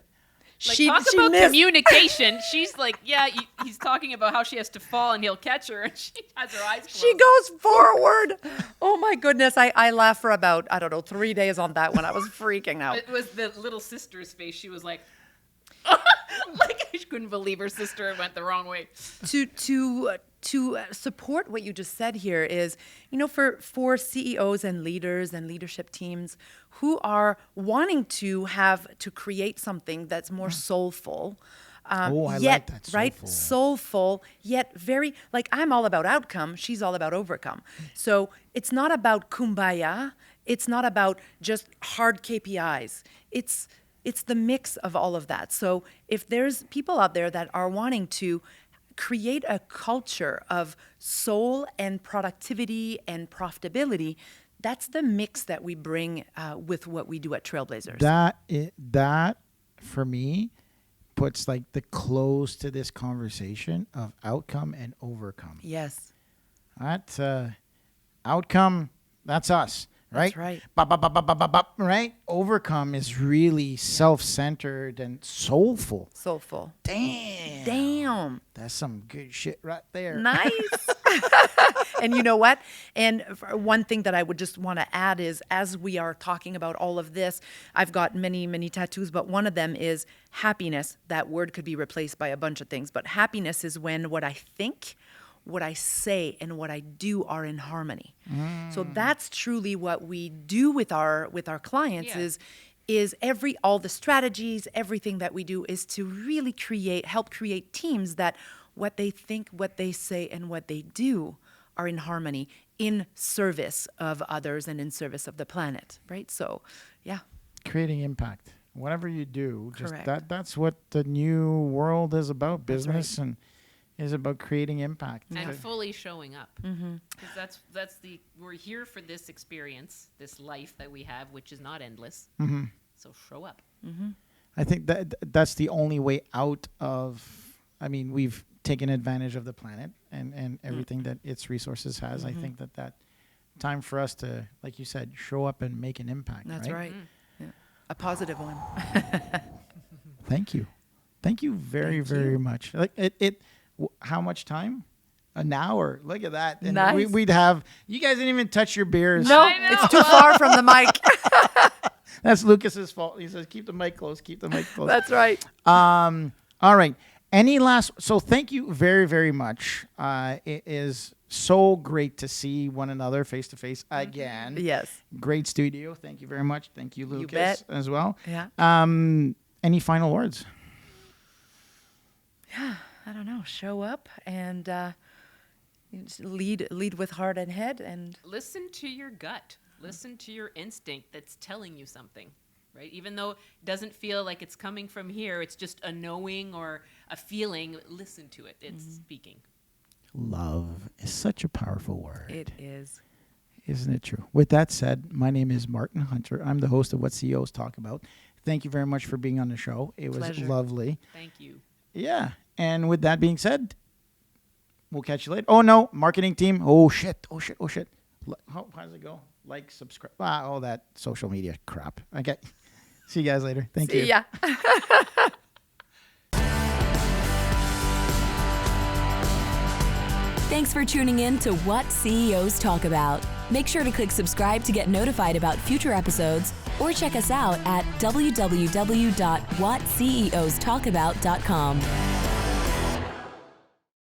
Like, she talk about missed. communication. She's like, he's talking about how she has to fall and he'll catch her, and she has her eyes closed. She goes forward. Oh my goodness. I laughed for about, 3 days on that one. I was freaking out. It was the little sister's face. She was like, like she couldn't believe her sister went the wrong way. To support what you just said here is, for CEOs and leaders and leadership teams who are wanting to create something that's more soulful. I yet, like that, right? soulful. Soulful, yet very, like, I'm all about outcome. She's all about overcome. So it's not about kumbaya. It's not about just hard KPIs. It's the mix of all of that. So if there's people out there that are wanting to create a culture of soul and productivity and profitability, that's the mix that we bring with what we do at Trailblazers. That for me puts like the close to this conversation of outcome and overcome. Yes. That outcome, that's us. Right? That's right. Bop, bop, bop, bop, bop, bop, bop, right? Overcome is really self-centered and soulful. Soulful. Damn. That's some good shit right there. Nice. And you know what? And one thing that I would just want to add is, as we are talking about all of this, I've got many, many tattoos, but one of them is happiness. That word could be replaced by a bunch of things, but happiness is when what I think, what I say, and what I do are in harmony. So that's truly what we do with our clients. Is all the strategies, everything that we do is to really help create teams that what they think, what they say, and what they do are in harmony, in service of others and in service of the planet, right? So, yeah. Creating impact. Whatever you do, just Correct. that's what the new world is about. Business right. and is about creating impact. And fully showing up. Because we're here for this experience, this life that we have, which is not endless. So show up. I think that's the only way out of, we've taken advantage of the planet and everything that its resources has. I think that time for us to, like you said, show up and make an impact. That's right. Yeah. A positive one. Thank you. Thank you very, very much. Like how much time? An hour. Look at that. And Nice. we'd have, you guys didn't even touch your beers. No, I know. it's too far from the mic. That's Lucas's fault. He says, keep the mic close, keep the mic close. That's right. All right. So thank you very, very much. It is so great to see one another face to face again. Yes. Great studio. Thank you very much. Thank you, Lucas, bet. as well. Yeah. Any final words? I don't know. Show up and lead with heart and head, and Listen to your gut. Listen to your instinct that's telling you something, right? Even though it doesn't feel like it's coming from here, it's just a knowing or a feeling. Listen to it. It's speaking. Love is such a powerful word. it is. Isn't it true? With that said, my name is Martin Hunter. I'm the host of What CEOs Talk About. Thank you very much for being on the show. It was Pleasure. lovely. Thank you. Yeah. And with that being said, we'll catch you later. Oh, no. Marketing team. Oh, shit. How does it go? Like, subscribe. All that social media crap. Okay. See you guys later. Thank you. See ya. Thanks for tuning in to What CEOs Talk About. Make sure to click subscribe to get notified about future episodes or check us out at www.whatceostalkabout.com.